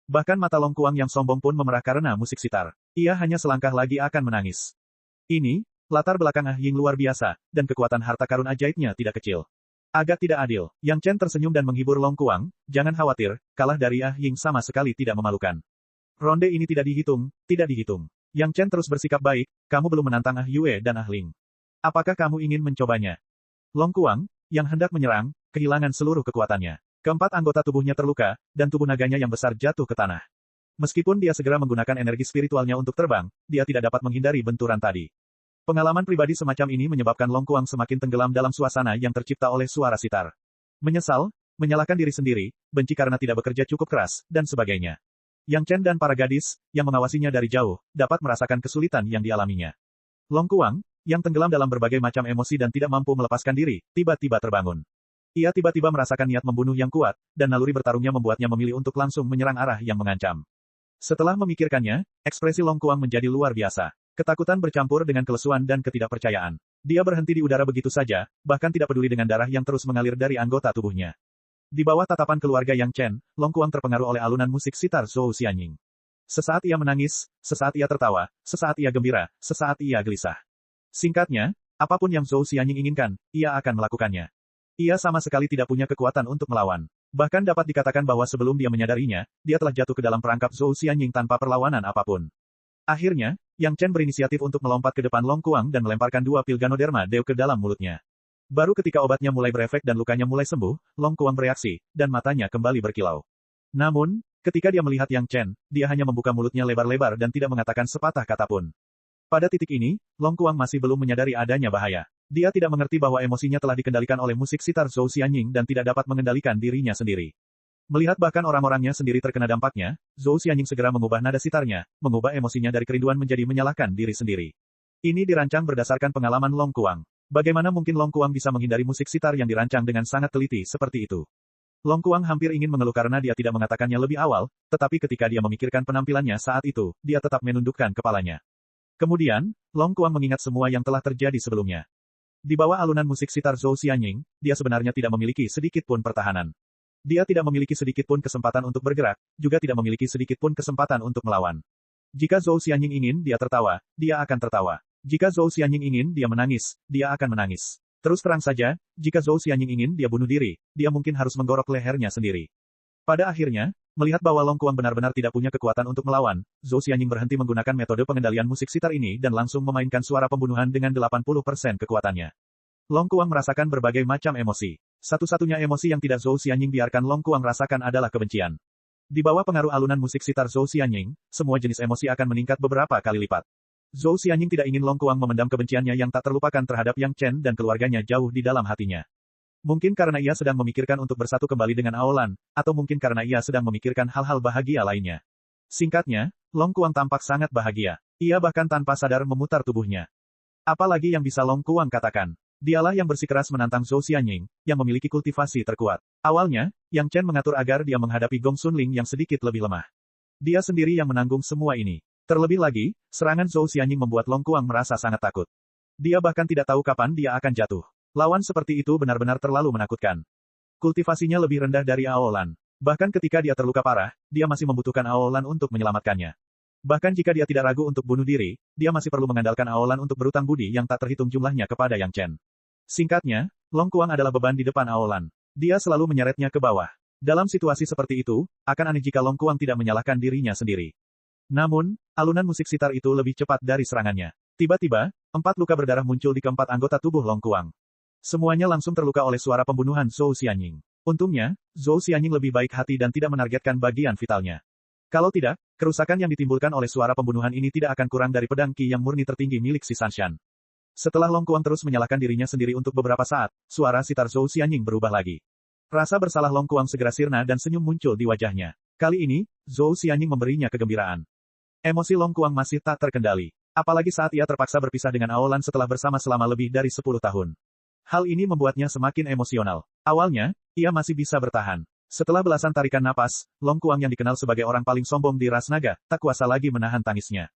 Bahkan mata Long Kuang yang sombong pun memerah karena musik sitar. Ia hanya selangkah lagi akan menangis. Ini, latar belakang Ah Ying luar biasa, dan kekuatan harta karun ajaibnya tidak kecil. Agak tidak adil. Yang Chen tersenyum dan menghibur Long Kuang, jangan khawatir, kalah dari Ah Ying sama sekali tidak memalukan. Ronde ini tidak dihitung, tidak dihitung. Yang Chen terus bersikap baik, kamu belum menantang Ah Yue dan Ah Ling. Apakah kamu ingin mencobanya? Long Kuang, yang hendak menyerang, kehilangan seluruh kekuatannya. Keempat anggota tubuhnya terluka, dan tubuh naganya yang besar jatuh ke tanah. Meskipun dia segera menggunakan energi spiritualnya untuk terbang, dia tidak dapat menghindari benturan tadi. Pengalaman pribadi semacam ini menyebabkan Long Kuang semakin tenggelam dalam suasana yang tercipta oleh suara sitar. Menyesal, menyalahkan diri sendiri, benci karena tidak bekerja cukup keras, dan sebagainya. Yang Chen dan para gadis, yang mengawasinya dari jauh, dapat merasakan kesulitan yang dialaminya. Long Kuang, yang tenggelam dalam berbagai macam emosi dan tidak mampu melepaskan diri, tiba-tiba terbangun. Ia tiba-tiba merasakan niat membunuh yang kuat, dan naluri bertarungnya membuatnya memilih untuk langsung menyerang arah yang mengancam. Setelah memikirkannya, ekspresi Long Kuang menjadi luar biasa. Ketakutan bercampur dengan kelesuan dan ketidakpercayaan. Dia berhenti di udara begitu saja, bahkan tidak peduli dengan darah yang terus mengalir dari anggota tubuhnya. Di bawah tatapan keluarga Yang Chen, Long Kuang terpengaruh oleh alunan musik sitar Zhou Xianying. Sesaat ia menangis, sesaat ia tertawa, sesaat ia gembira, sesaat ia gelisah. Singkatnya, apapun yang Zhou Xianying inginkan, ia akan melakukannya. Ia sama sekali tidak punya kekuatan untuk melawan. Bahkan dapat dikatakan bahwa sebelum dia menyadarinya, dia telah jatuh ke dalam perangkap Zhou Xianying tanpa perlawanan apapun. Akhirnya, Yang Chen berinisiatif untuk melompat ke depan Long Kuang dan melemparkan dua pil Ganoderma Deo ke dalam mulutnya. Baru ketika obatnya mulai berefek dan lukanya mulai sembuh, Long Kuang bereaksi, dan matanya kembali berkilau. Namun, ketika dia melihat Yang Chen, dia hanya membuka mulutnya lebar-lebar dan tidak mengatakan sepatah kata pun. Pada titik ini, Long Kuang masih belum menyadari adanya bahaya. Dia tidak mengerti bahwa emosinya telah dikendalikan oleh musik sitar Zhou Xianying dan tidak dapat mengendalikan dirinya sendiri. Melihat bahkan orang-orangnya sendiri terkena dampaknya, Zhou Xianying segera mengubah nada sitarnya, mengubah emosinya dari kerinduan menjadi menyalahkan diri sendiri. Ini dirancang berdasarkan pengalaman Long Kuang. Bagaimana mungkin Long Kuang bisa menghindari musik sitar yang dirancang dengan sangat teliti seperti itu? Long Kuang hampir ingin mengeluh karena dia tidak mengatakannya lebih awal, tetapi ketika dia memikirkan penampilannya saat itu, dia tetap menundukkan kepalanya. Kemudian, Long Kuang mengingat semua yang telah terjadi sebelumnya. Di bawah alunan musik sitar Zhou Xianying, dia sebenarnya tidak memiliki sedikit pun pertahanan. Dia tidak memiliki sedikit pun kesempatan untuk bergerak, juga tidak memiliki sedikit pun kesempatan untuk melawan. Jika Zhou Xianying ingin dia tertawa, dia akan tertawa. Jika Zhou Xianying ingin dia menangis, dia akan menangis. Terus terang saja, jika Zhou Xianying ingin dia bunuh diri, dia mungkin harus menggorok lehernya sendiri. Pada akhirnya, melihat bahwa Long Kuang benar-benar tidak punya kekuatan untuk melawan, Zhou Xianying berhenti menggunakan metode pengendalian musik sitar ini dan langsung memainkan suara pembunuhan dengan 80% kekuatannya. Long Kuang merasakan berbagai macam emosi. Satu-satunya emosi yang tidak Zhou Xianying biarkan Long Kuang rasakan adalah kebencian. Di bawah pengaruh alunan musik sitar Zhou Xianying, semua jenis emosi akan meningkat beberapa kali lipat. Zhou Xianying tidak ingin Long Kuang memendam kebenciannya yang tak terlupakan terhadap Yang Chen dan keluarganya jauh di dalam hatinya. Mungkin karena ia sedang memikirkan untuk bersatu kembali dengan Aolan, atau mungkin karena ia sedang memikirkan hal-hal bahagia lainnya. Singkatnya, Long Kuang tampak sangat bahagia. Ia bahkan tanpa sadar memutar tubuhnya. Apalagi yang bisa Long Kuang katakan? Dialah yang bersikeras menantang Zhou Xianying, yang memiliki kultivasi terkuat. Awalnya, Yang Chen mengatur agar dia menghadapi Gong Sunling yang sedikit lebih lemah. Dia sendiri yang menanggung semua ini. Terlebih lagi, serangan Zhou Xianying membuat Long Kuang merasa sangat takut. Dia bahkan tidak tahu kapan dia akan jatuh. Lawan seperti itu benar-benar terlalu menakutkan. Kultivasinya lebih rendah dari Aolan. Bahkan ketika dia terluka parah, dia masih membutuhkan Aolan untuk menyelamatkannya. Bahkan jika dia tidak ragu untuk bunuh diri, dia masih perlu mengandalkan Aolan untuk berutang budi yang tak terhitung jumlahnya kepada Yang Chen. Singkatnya, Long Kuang adalah beban di depan Aolan. Dia selalu menyeretnya ke bawah. Dalam situasi seperti itu, akan aneh jika Long Kuang tidak menyalahkan dirinya sendiri. Namun, alunan musik sitar itu lebih cepat dari serangannya. Tiba-tiba, 4 luka berdarah muncul di keempat anggota tubuh Long Kuang. Semuanya langsung terluka oleh suara pembunuhan Zhou Xianying. Untungnya, Zhou Xianying lebih baik hati dan tidak menargetkan bagian vitalnya. Kalau tidak, kerusakan yang ditimbulkan oleh suara pembunuhan ini tidak akan kurang dari pedang Qi yang murni tertinggi milik si Sanshan. Setelah Long Kuang terus menyalahkan dirinya sendiri untuk beberapa saat, suara sitar Zhou Xianying berubah lagi. Rasa bersalah Long Kuang segera sirna dan senyum muncul di wajahnya. Kali ini, Zhou Xianying memberinya kegembiraan. Emosi Long Kuang masih tak terkendali. Apalagi saat ia terpaksa berpisah dengan Aolan setelah bersama selama lebih dari 10 tahun. Hal ini membuatnya semakin emosional. Awalnya, ia masih bisa bertahan. Setelah belasan tarikan napas, Long Kuang yang dikenal sebagai orang paling sombong di ras naga, tak kuasa lagi menahan tangisnya.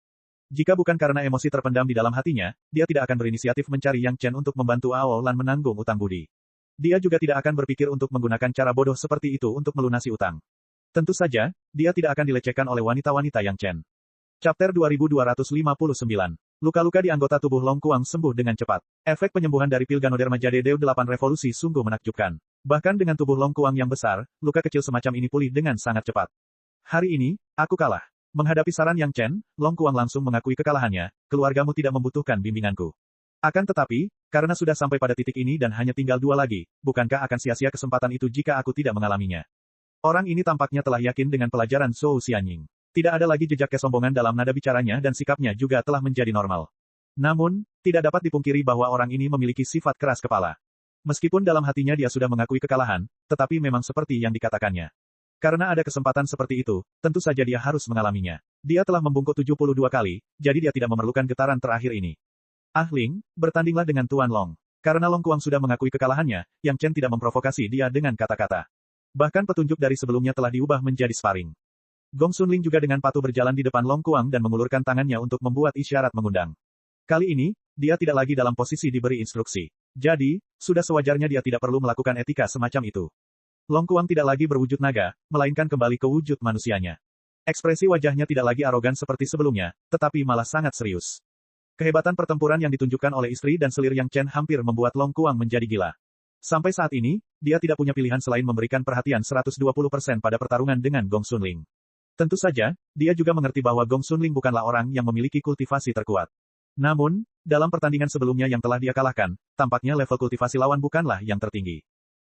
Jika bukan karena emosi terpendam di dalam hatinya, dia tidak akan berinisiatif mencari Yang Chen untuk membantu Aolan menanggung utang budi. Dia juga tidak akan berpikir untuk menggunakan cara bodoh seperti itu untuk melunasi utang. Tentu saja, dia tidak akan dilecehkan oleh wanita-wanita Yang Chen. Chapter 2259. Luka-luka di anggota tubuh Long Kuang sembuh dengan cepat. Efek penyembuhan dari pil Ganoderma Jade Dew 8 Revolusi sungguh menakjubkan. Bahkan dengan tubuh Long Kuang yang besar, luka kecil semacam ini pulih dengan sangat cepat. Hari ini, aku kalah. Menghadapi saran Yang Chen, Long Kuang langsung mengakui kekalahannya, keluargamu tidak membutuhkan bimbinganku. Akan tetapi, karena sudah sampai pada titik ini dan hanya tinggal 2 lagi, bukankah akan sia-sia kesempatan itu jika aku tidak mengalaminya? Orang ini tampaknya telah yakin dengan pelajaran Zhou Xianying. Tidak ada lagi jejak kesombongan dalam nada bicaranya dan sikapnya juga telah menjadi normal. Namun, tidak dapat dipungkiri bahwa orang ini memiliki sifat keras kepala. Meskipun dalam hatinya dia sudah mengakui kekalahan, tetapi memang seperti yang dikatakannya. Karena ada kesempatan seperti itu, tentu saja dia harus mengalaminya. Dia telah membungkuk 72 kali, jadi dia tidak memerlukan getaran terakhir ini. Ah Ling, bertandinglah dengan Tuan Long. Karena Long Kuang sudah mengakui kekalahannya, Yang Chen tidak memprovokasi dia dengan kata-kata. Bahkan petunjuk dari sebelumnya telah diubah menjadi sparring. Gong Sunling juga dengan patuh berjalan di depan Long Kuang dan mengulurkan tangannya untuk membuat isyarat mengundang. Kali ini, dia tidak lagi dalam posisi diberi instruksi. Jadi, sudah sewajarnya dia tidak perlu melakukan etika semacam itu. Long Kuang tidak lagi berwujud naga, melainkan kembali ke wujud manusianya. Ekspresi wajahnya tidak lagi arogan seperti sebelumnya, tetapi malah sangat serius. Kehebatan pertempuran yang ditunjukkan oleh istri dan selir Yang Chen hampir membuat Long Kuang menjadi gila. Sampai saat ini, dia tidak punya pilihan selain memberikan perhatian 120% pada pertarungan dengan Gong Sunling. Tentu saja, dia juga mengerti bahwa Gong Sunling bukanlah orang yang memiliki kultivasi terkuat. Namun, dalam pertandingan sebelumnya yang telah dia kalahkan, tampaknya level kultivasi lawan bukanlah yang tertinggi.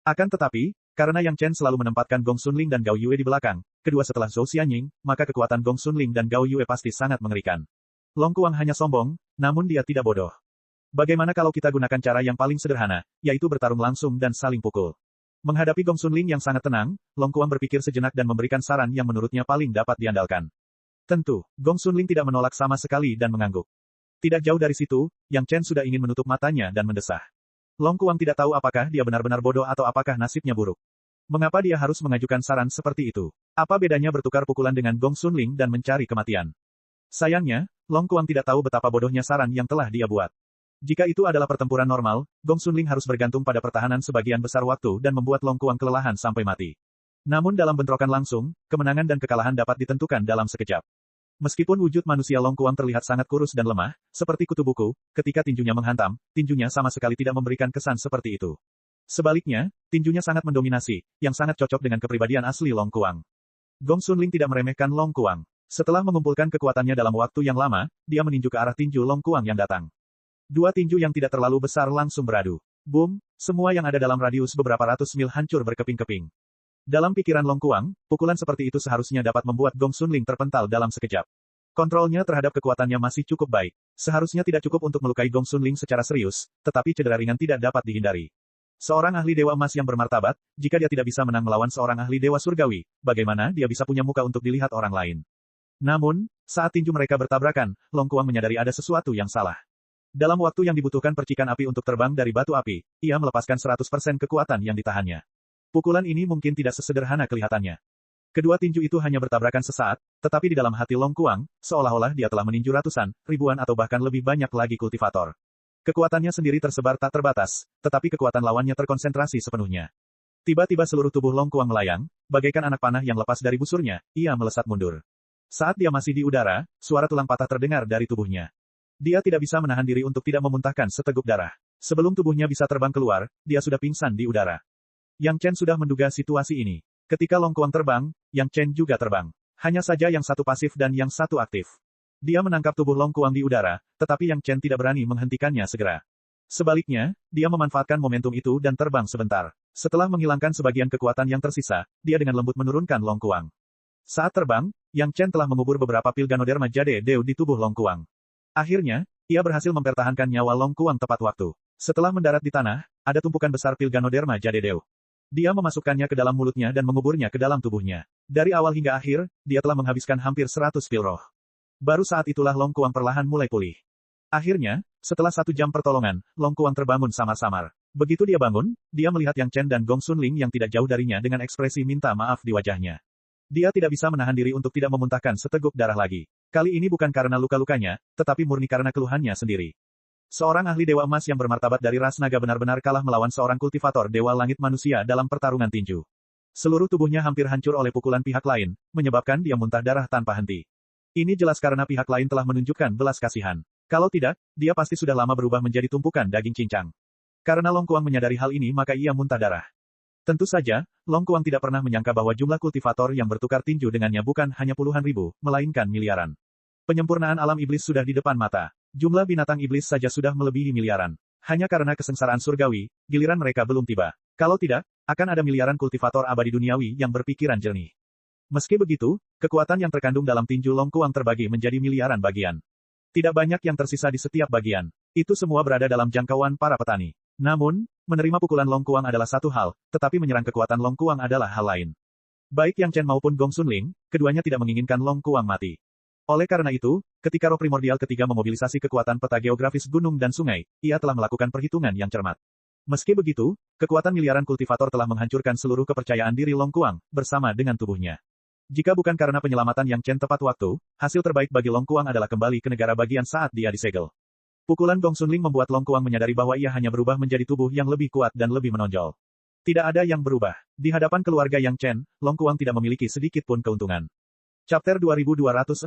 Akan tetapi, karena Yang Chen selalu menempatkan Gong Sunling dan Gao Yue di belakang, kedua setelah Zhou Xianying, maka kekuatan Gong Sunling dan Gao Yue pasti sangat mengerikan. Long Kuang hanya sombong, namun dia tidak bodoh. Bagaimana kalau kita gunakan cara yang paling sederhana, yaitu bertarung langsung dan saling pukul? Menghadapi Gong Sunling yang sangat tenang, Long Kuang berpikir sejenak dan memberikan saran yang menurutnya paling dapat diandalkan. Tentu, Gong Sunling tidak menolak sama sekali dan mengangguk. Tidak jauh dari situ, Yang Chen sudah ingin menutup matanya dan mendesah. Long Kuang tidak tahu apakah dia benar-benar bodoh atau apakah nasibnya buruk. Mengapa dia harus mengajukan saran seperti itu? Apa bedanya bertukar pukulan dengan Gong Sunling dan mencari kematian? Sayangnya, Long Kuang tidak tahu betapa bodohnya saran yang telah dia buat. Jika itu adalah pertempuran normal, Gong Sunling harus bergantung pada pertahanan sebagian besar waktu dan membuat Long Kuang kelelahan sampai mati. Namun dalam bentrokan langsung, kemenangan dan kekalahan dapat ditentukan dalam sekejap. Meskipun wujud manusia Long Kuang terlihat sangat kurus dan lemah, seperti kutu buku, ketika tinjunya menghantam, tinjunya sama sekali tidak memberikan kesan seperti itu. Sebaliknya, tinjunya sangat mendominasi, yang sangat cocok dengan kepribadian asli Long Kuang. Gong Sunling tidak meremehkan Long Kuang. Setelah mengumpulkan kekuatannya dalam waktu yang lama, dia meninju ke arah tinju Long Kuang yang datang. Dua tinju yang tidak terlalu besar langsung beradu. Boom, semua yang ada dalam radius beberapa ratus mil hancur berkeping-keping. Dalam pikiran Long Kuang, pukulan seperti itu seharusnya dapat membuat Gong Sunling terpental dalam sekejap. Kontrolnya terhadap kekuatannya masih cukup baik. Seharusnya tidak cukup untuk melukai Gong Sunling secara serius, tetapi cedera ringan tidak dapat dihindari. Seorang ahli dewa emas yang bermartabat, jika dia tidak bisa menang melawan seorang ahli dewa surgawi, bagaimana dia bisa punya muka untuk dilihat orang lain? Namun, saat tinju mereka bertabrakan, Long Kuang menyadari ada sesuatu yang salah. Dalam waktu yang dibutuhkan percikan api untuk terbang dari batu api, ia melepaskan 100% kekuatan yang ditahannya. Pukulan ini mungkin tidak sesederhana kelihatannya. Kedua tinju itu hanya bertabrakan sesaat, tetapi di dalam hati Long Kuang, seolah-olah dia telah meninju ratusan, ribuan atau bahkan lebih banyak lagi kultivator. Kekuatannya sendiri tersebar tak terbatas, tetapi kekuatan lawannya terkonsentrasi sepenuhnya. Tiba-tiba seluruh tubuh Long Kuang melayang, bagaikan anak panah yang lepas dari busurnya, ia melesat mundur. Saat dia masih di udara, suara tulang patah terdengar dari tubuhnya. Dia tidak bisa menahan diri untuk tidak memuntahkan seteguk darah. Sebelum tubuhnya bisa terbang keluar, dia sudah pingsan di udara. Yang Chen sudah menduga situasi ini. Ketika Long Kuang terbang, Yang Chen juga terbang. Hanya saja yang satu pasif dan yang satu aktif. Dia menangkap tubuh Long Kuang di udara, tetapi Yang Chen tidak berani menghentikannya segera. Sebaliknya, dia memanfaatkan momentum itu dan terbang sebentar. Setelah menghilangkan sebagian kekuatan yang tersisa, dia dengan lembut menurunkan Long Kuang. Saat terbang, Yang Chen telah mengubur beberapa pil Ganoderma Jade Dew di tubuh Long Kuang. Akhirnya, Ia berhasil mempertahankan nyawa Long Kuang tepat waktu. Setelah mendarat di tanah, ada tumpukan besar pil Ganoderma Jadedeo. Dia memasukkannya ke dalam mulutnya dan menguburnya ke dalam tubuhnya. Dari awal hingga akhir, dia telah menghabiskan hampir 100 pil roh. Baru saat itulah Long Kuang perlahan mulai pulih. Akhirnya, setelah 1 jam pertolongan, Long Kuang terbangun samar-samar. Begitu dia bangun, dia melihat Yang Chen dan Gong Sunling yang tidak jauh darinya dengan ekspresi minta maaf di wajahnya. Dia tidak bisa menahan diri untuk tidak memuntahkan seteguk darah lagi. Kali ini bukan karena luka-lukanya, tetapi murni karena keluhannya sendiri. Seorang ahli Dewa Emas yang bermartabat dari ras naga benar-benar kalah melawan seorang kultivator Dewa Langit Manusia dalam pertarungan tinju. Seluruh tubuhnya hampir hancur oleh pukulan pihak lain, menyebabkan dia muntah darah tanpa henti. Ini jelas karena pihak lain telah menunjukkan belas kasihan. Kalau tidak, dia pasti sudah lama berubah menjadi tumpukan daging cincang. Karena Long Kuang menyadari hal ini maka ia muntah darah. Tentu saja, Long Kuang tidak pernah menyangka bahwa jumlah kultivator yang bertukar tinju dengannya bukan hanya puluhan ribu, melainkan miliaran. Penyempurnaan alam iblis sudah di depan mata. Jumlah binatang iblis saja sudah melebihi miliaran. Hanya karena kesengsaraan surgawi, giliran mereka belum tiba. Kalau tidak, akan ada miliaran kultivator abadi duniawi yang berpikiran jernih. Meski begitu, kekuatan yang terkandung dalam tinju Long Kuang terbagi menjadi miliaran bagian. Tidak banyak yang tersisa di setiap bagian. Itu semua berada dalam jangkauan para petani. Namun, menerima pukulan Long Kuang adalah satu hal, tetapi menyerang kekuatan Long Kuang adalah hal lain. Baik Yang Chen maupun Gong Sunling, keduanya tidak menginginkan Long Kuang mati. Oleh karena itu, ketika roh primordial ketiga memobilisasi kekuatan peta geografis gunung dan sungai, ia telah melakukan perhitungan yang cermat. Meski begitu, kekuatan miliaran kultivator telah menghancurkan seluruh kepercayaan diri Long Kuang, bersama dengan tubuhnya. Jika bukan karena penyelamatan Yang Chen tepat waktu, hasil terbaik bagi Long Kuang adalah kembali ke negara bagian saat dia disegel. Pukulan Gong Sunling membuat Long Kuang menyadari bahwa ia hanya berubah menjadi tubuh yang lebih kuat dan lebih menonjol. Tidak ada yang berubah. Di hadapan keluarga Yang Chen, Long Kuang tidak memiliki sedikit pun keuntungan. Chapter 2260.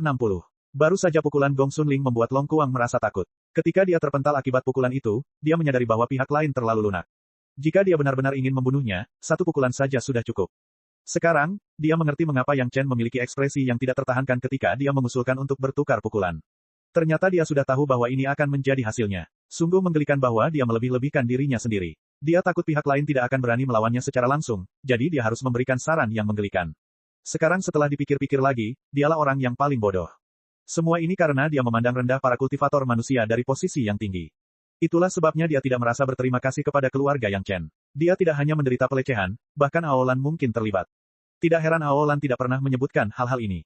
Baru saja pukulan Gong Sunling membuat Long Kuang merasa takut. Ketika dia terpental akibat pukulan itu, dia menyadari bahwa pihak lain terlalu lunak. Jika dia benar-benar ingin membunuhnya, satu pukulan saja sudah cukup. Sekarang, dia mengerti mengapa Yang Chen memiliki ekspresi yang tidak tertahankan ketika dia mengusulkan untuk bertukar pukulan. Ternyata dia sudah tahu bahwa ini akan menjadi hasilnya. Sungguh menggelikan bahwa dia melebih-lebihkan dirinya sendiri. Dia takut pihak lain tidak akan berani melawannya secara langsung, jadi dia harus memberikan saran yang menggelikan. Sekarang setelah dipikir-pikir lagi, dialah orang yang paling bodoh. Semua ini karena dia memandang rendah para kultivator manusia dari posisi yang tinggi. Itulah sebabnya dia tidak merasa berterima kasih kepada keluarga Yang Chen. Dia tidak hanya menderita pelecehan, bahkan Aolan mungkin terlibat. Tidak heran Aolan tidak pernah menyebutkan hal-hal ini.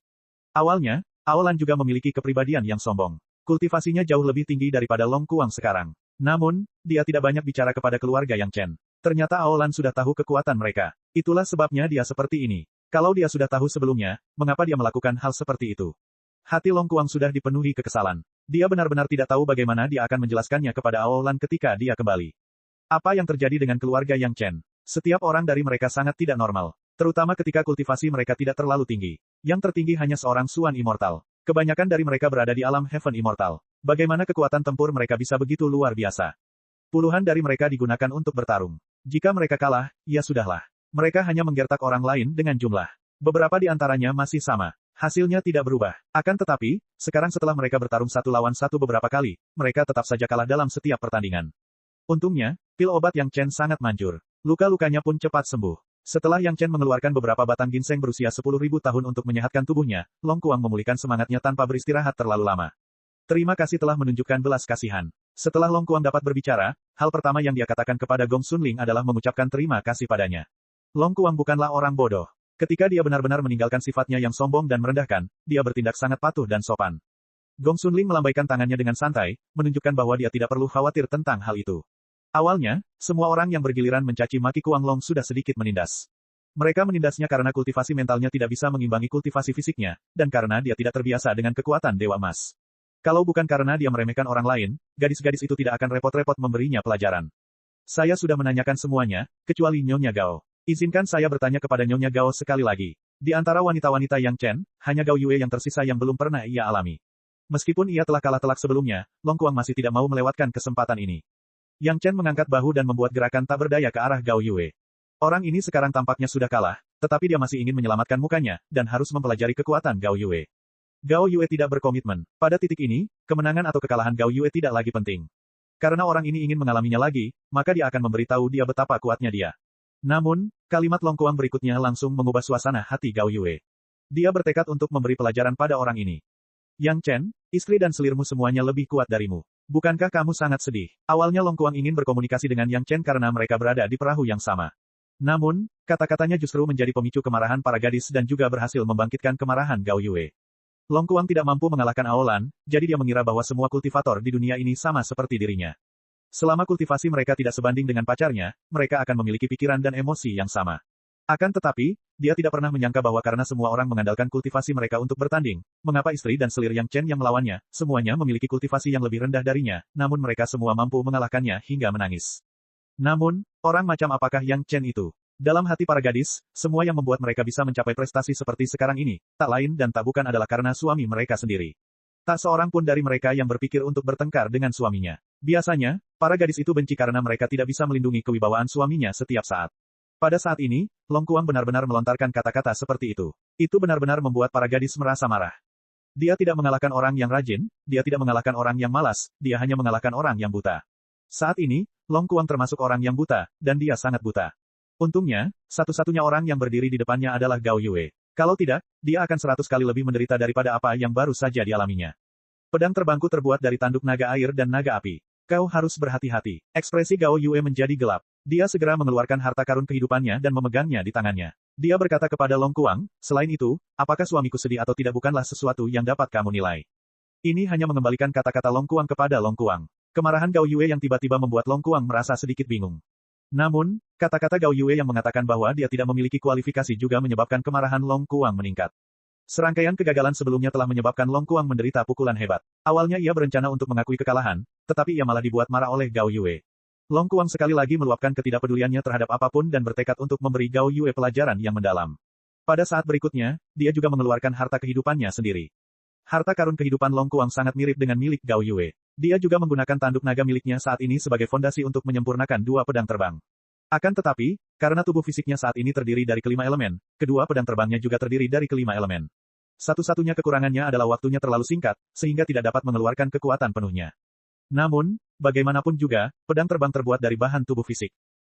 Awalnya, Aolan juga memiliki kepribadian yang sombong. Kultivasinya jauh lebih tinggi daripada Long Kuang sekarang. Namun, dia tidak banyak bicara kepada keluarga Yang Chen. Ternyata Aolan sudah tahu kekuatan mereka. Itulah sebabnya dia seperti ini. Kalau dia sudah tahu sebelumnya, mengapa dia melakukan hal seperti itu? Hati Long Kuang sudah dipenuhi kekesalan. Dia benar-benar tidak tahu bagaimana dia akan menjelaskannya kepada Aolan ketika dia kembali. Apa yang terjadi dengan keluarga Yang Chen? Setiap orang dari mereka sangat tidak normal. Terutama ketika kultivasi mereka tidak terlalu tinggi. Yang tertinggi hanya seorang Suan Immortal. Kebanyakan dari mereka berada di alam Heaven Immortal. Bagaimana kekuatan tempur mereka bisa begitu luar biasa? Puluhan dari mereka digunakan untuk bertarung. Jika mereka kalah, ya sudahlah. Mereka hanya menggertak orang lain dengan jumlah. Beberapa di antaranya masih sama. Hasilnya tidak berubah. Akan tetapi, sekarang setelah mereka bertarung satu lawan satu beberapa kali, mereka tetap saja kalah dalam setiap pertandingan. Untungnya, pil obat Yang Chen sangat manjur. Luka-lukanya pun cepat sembuh. Setelah Yang Chen mengeluarkan beberapa batang ginseng berusia 10.000 tahun untuk menyehatkan tubuhnya, Long Kuang memulihkan semangatnya tanpa beristirahat terlalu lama. Terima kasih telah menunjukkan belas kasihan. Setelah Long Kuang dapat berbicara, hal pertama yang dia katakan kepada Gong Sunling adalah mengucapkan terima kasih padanya. Long Kuang bukanlah orang bodoh. Ketika dia benar-benar meninggalkan sifatnya yang sombong dan merendahkan, dia bertindak sangat patuh dan sopan. Gong Sunling melambaikan tangannya dengan santai, menunjukkan bahwa dia tidak perlu khawatir tentang hal itu. Awalnya, semua orang yang bergiliran mencaci maki Kuang Long sudah sedikit menindas. Mereka menindasnya karena kultivasi mentalnya tidak bisa mengimbangi kultivasi fisiknya, dan karena dia tidak terbiasa dengan kekuatan Dewa Emas. Kalau bukan karena dia meremehkan orang lain, gadis-gadis itu tidak akan repot-repot memberinya pelajaran. Saya sudah menanyakan semuanya, kecuali Nyonya Gao. Izinkan saya bertanya kepada Nyonya Gao sekali lagi. Di antara wanita-wanita Yang Chen, hanya Gao Yue yang tersisa yang belum pernah ia alami. Meskipun ia telah kalah telak sebelumnya, Long Kuang masih tidak mau melewatkan kesempatan ini. Yang Chen mengangkat bahu dan membuat gerakan tak berdaya ke arah Gao Yue. Orang ini sekarang tampaknya sudah kalah, tetapi dia masih ingin menyelamatkan mukanya, dan harus mempelajari kekuatan Gao Yue. Gao Yue tidak berkomitmen. Pada titik ini, kemenangan atau kekalahan Gao Yue tidak lagi penting. Karena orang ini ingin mengalaminya lagi, maka dia akan memberitahu dia betapa kuatnya dia. Namun, kalimat Long Kuang berikutnya langsung mengubah suasana hati Gao Yue. Dia bertekad untuk memberi pelajaran pada orang ini. Yang Chen, istri dan selirmu semuanya lebih kuat darimu. Bukankah kamu sangat sedih? Awalnya Long Kuang ingin berkomunikasi dengan Yang Chen karena mereka berada di perahu yang sama. Namun, kata-katanya justru menjadi pemicu kemarahan para gadis dan juga berhasil membangkitkan kemarahan Gao Yue. Long Kuang tidak mampu mengalahkan Aolan, jadi dia mengira bahwa semua kultivator di dunia ini sama seperti dirinya. Selama kultivasi mereka tidak sebanding dengan pacarnya, mereka akan memiliki pikiran dan emosi yang sama. Akan tetapi, dia tidak pernah menyangka bahwa karena semua orang mengandalkan kultivasi mereka untuk bertanding, mengapa istri dan selir Yang Chen yang melawannya, semuanya memiliki kultivasi yang lebih rendah darinya, namun mereka semua mampu mengalahkannya hingga menangis. Namun, orang macam apakah Yang Chen itu? Dalam hati para gadis, semua yang membuat mereka bisa mencapai prestasi seperti sekarang ini, tak lain dan tak bukan adalah karena suami mereka sendiri. Tak seorang pun dari mereka yang berpikir untuk bertengkar dengan suaminya. Biasanya, para gadis itu benci karena mereka tidak bisa melindungi kewibawaan suaminya setiap saat. Pada saat ini, Long Kuang benar-benar melontarkan kata-kata seperti itu. Itu benar-benar membuat para gadis merasa marah. Dia tidak mengalahkan orang yang rajin, dia tidak mengalahkan orang yang malas, dia hanya mengalahkan orang yang buta. Saat ini, Long Kuang termasuk orang yang buta, dan dia sangat buta. Untungnya, satu-satunya orang yang berdiri di depannya adalah Gao Yue. Kalau tidak, dia akan 100 kali lebih menderita daripada apa yang baru saja dialaminya. Pedang terbangku terbuat dari tanduk naga air dan naga api. Kau harus berhati-hati. Ekspresi Gao Yue menjadi gelap. Dia segera mengeluarkan harta karun kehidupannya dan memegangnya di tangannya. Dia berkata kepada Long Kuang, selain itu, apakah suamiku sedih atau tidak bukanlah sesuatu yang dapat kamu nilai. Ini hanya mengembalikan kata-kata Long Kuang kepada Long Kuang. Kemarahan Gao Yue yang tiba-tiba membuat Long Kuang merasa sedikit bingung. Namun, kata-kata Gao Yue yang mengatakan bahwa dia tidak memiliki kualifikasi juga menyebabkan kemarahan Long Kuang meningkat. Serangkaian kegagalan sebelumnya telah menyebabkan Long Kuang menderita pukulan hebat. Awalnya ia berencana untuk mengakui kekalahan, tetapi ia malah dibuat marah oleh Gao Yue. Long Kuang sekali lagi meluapkan ketidakpeduliannya terhadap apapun dan bertekad untuk memberi Gao Yue pelajaran yang mendalam. Pada saat berikutnya, dia juga mengeluarkan harta kehidupannya sendiri. Harta karun kehidupan Long Kuang sangat mirip dengan milik Gao Yue. Dia juga menggunakan tanduk naga miliknya saat ini sebagai fondasi untuk menyempurnakan dua pedang terbang. Akan tetapi, karena tubuh fisiknya saat ini terdiri dari kelima elemen, kedua pedang terbangnya juga terdiri dari kelima elemen. Satu-satunya kekurangannya adalah waktunya terlalu singkat, sehingga tidak dapat mengeluarkan kekuatan penuhnya. Namun, bagaimanapun juga, pedang terbang terbuat dari bahan tubuh fisik.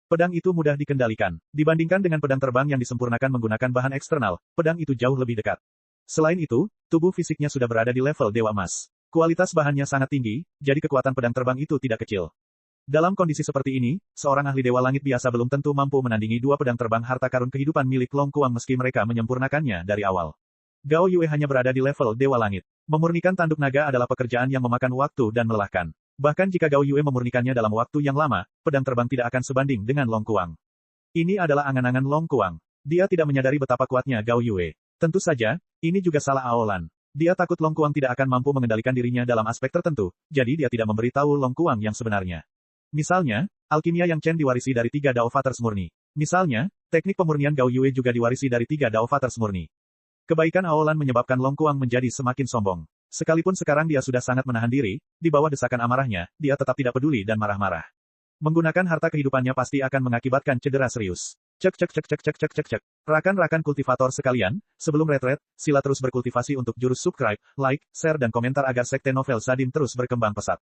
Pedang itu mudah dikendalikan. Dibandingkan dengan pedang terbang yang disempurnakan menggunakan bahan eksternal, pedang itu jauh lebih dekat. Selain itu, tubuh fisiknya sudah berada di level Dewa Emas. Kualitas bahannya sangat tinggi, jadi kekuatan pedang terbang itu tidak kecil. Dalam kondisi seperti ini, seorang ahli Dewa Langit biasa belum tentu mampu menandingi dua pedang terbang harta karun kehidupan milik Long Kuang meski mereka menyempurnakannya dari awal. Gao Yue hanya berada di level Dewa Langit. Memurnikan tanduk naga adalah pekerjaan yang memakan waktu dan melelahkan. Bahkan jika Gao Yue memurnikannya dalam waktu yang lama, pedang terbang tidak akan sebanding dengan Long Kuang. Ini adalah angan-angan Long Kuang. Dia tidak menyadari betapa kuatnya Gao Yue. Tentu saja, ini juga salah Aolan. Dia takut Long Kuang tidak akan mampu mengendalikan dirinya dalam aspek tertentu, jadi dia tidak memberitahu Long Kuang yang sebenarnya. Misalnya, alkimia Yang Chen diwarisi dari 3 Dao Fathers murni. Misalnya, teknik pemurnian Gao Yue juga diwarisi dari 3 Dao Fathers murni. Kebaikan Aolan menyebabkan Long Kuang menjadi semakin sombong. Sekalipun sekarang dia sudah sangat menahan diri, di bawah desakan amarahnya, dia tetap tidak peduli dan marah-marah. Menggunakan harta kehidupannya pasti akan mengakibatkan cedera serius. Cek. Rakan-rakan kultivator sekalian, sebelum retret, sila terus berkultivasi untuk jurus subscribe, like, share dan komentar agar sekte novel Sadim terus berkembang pesat.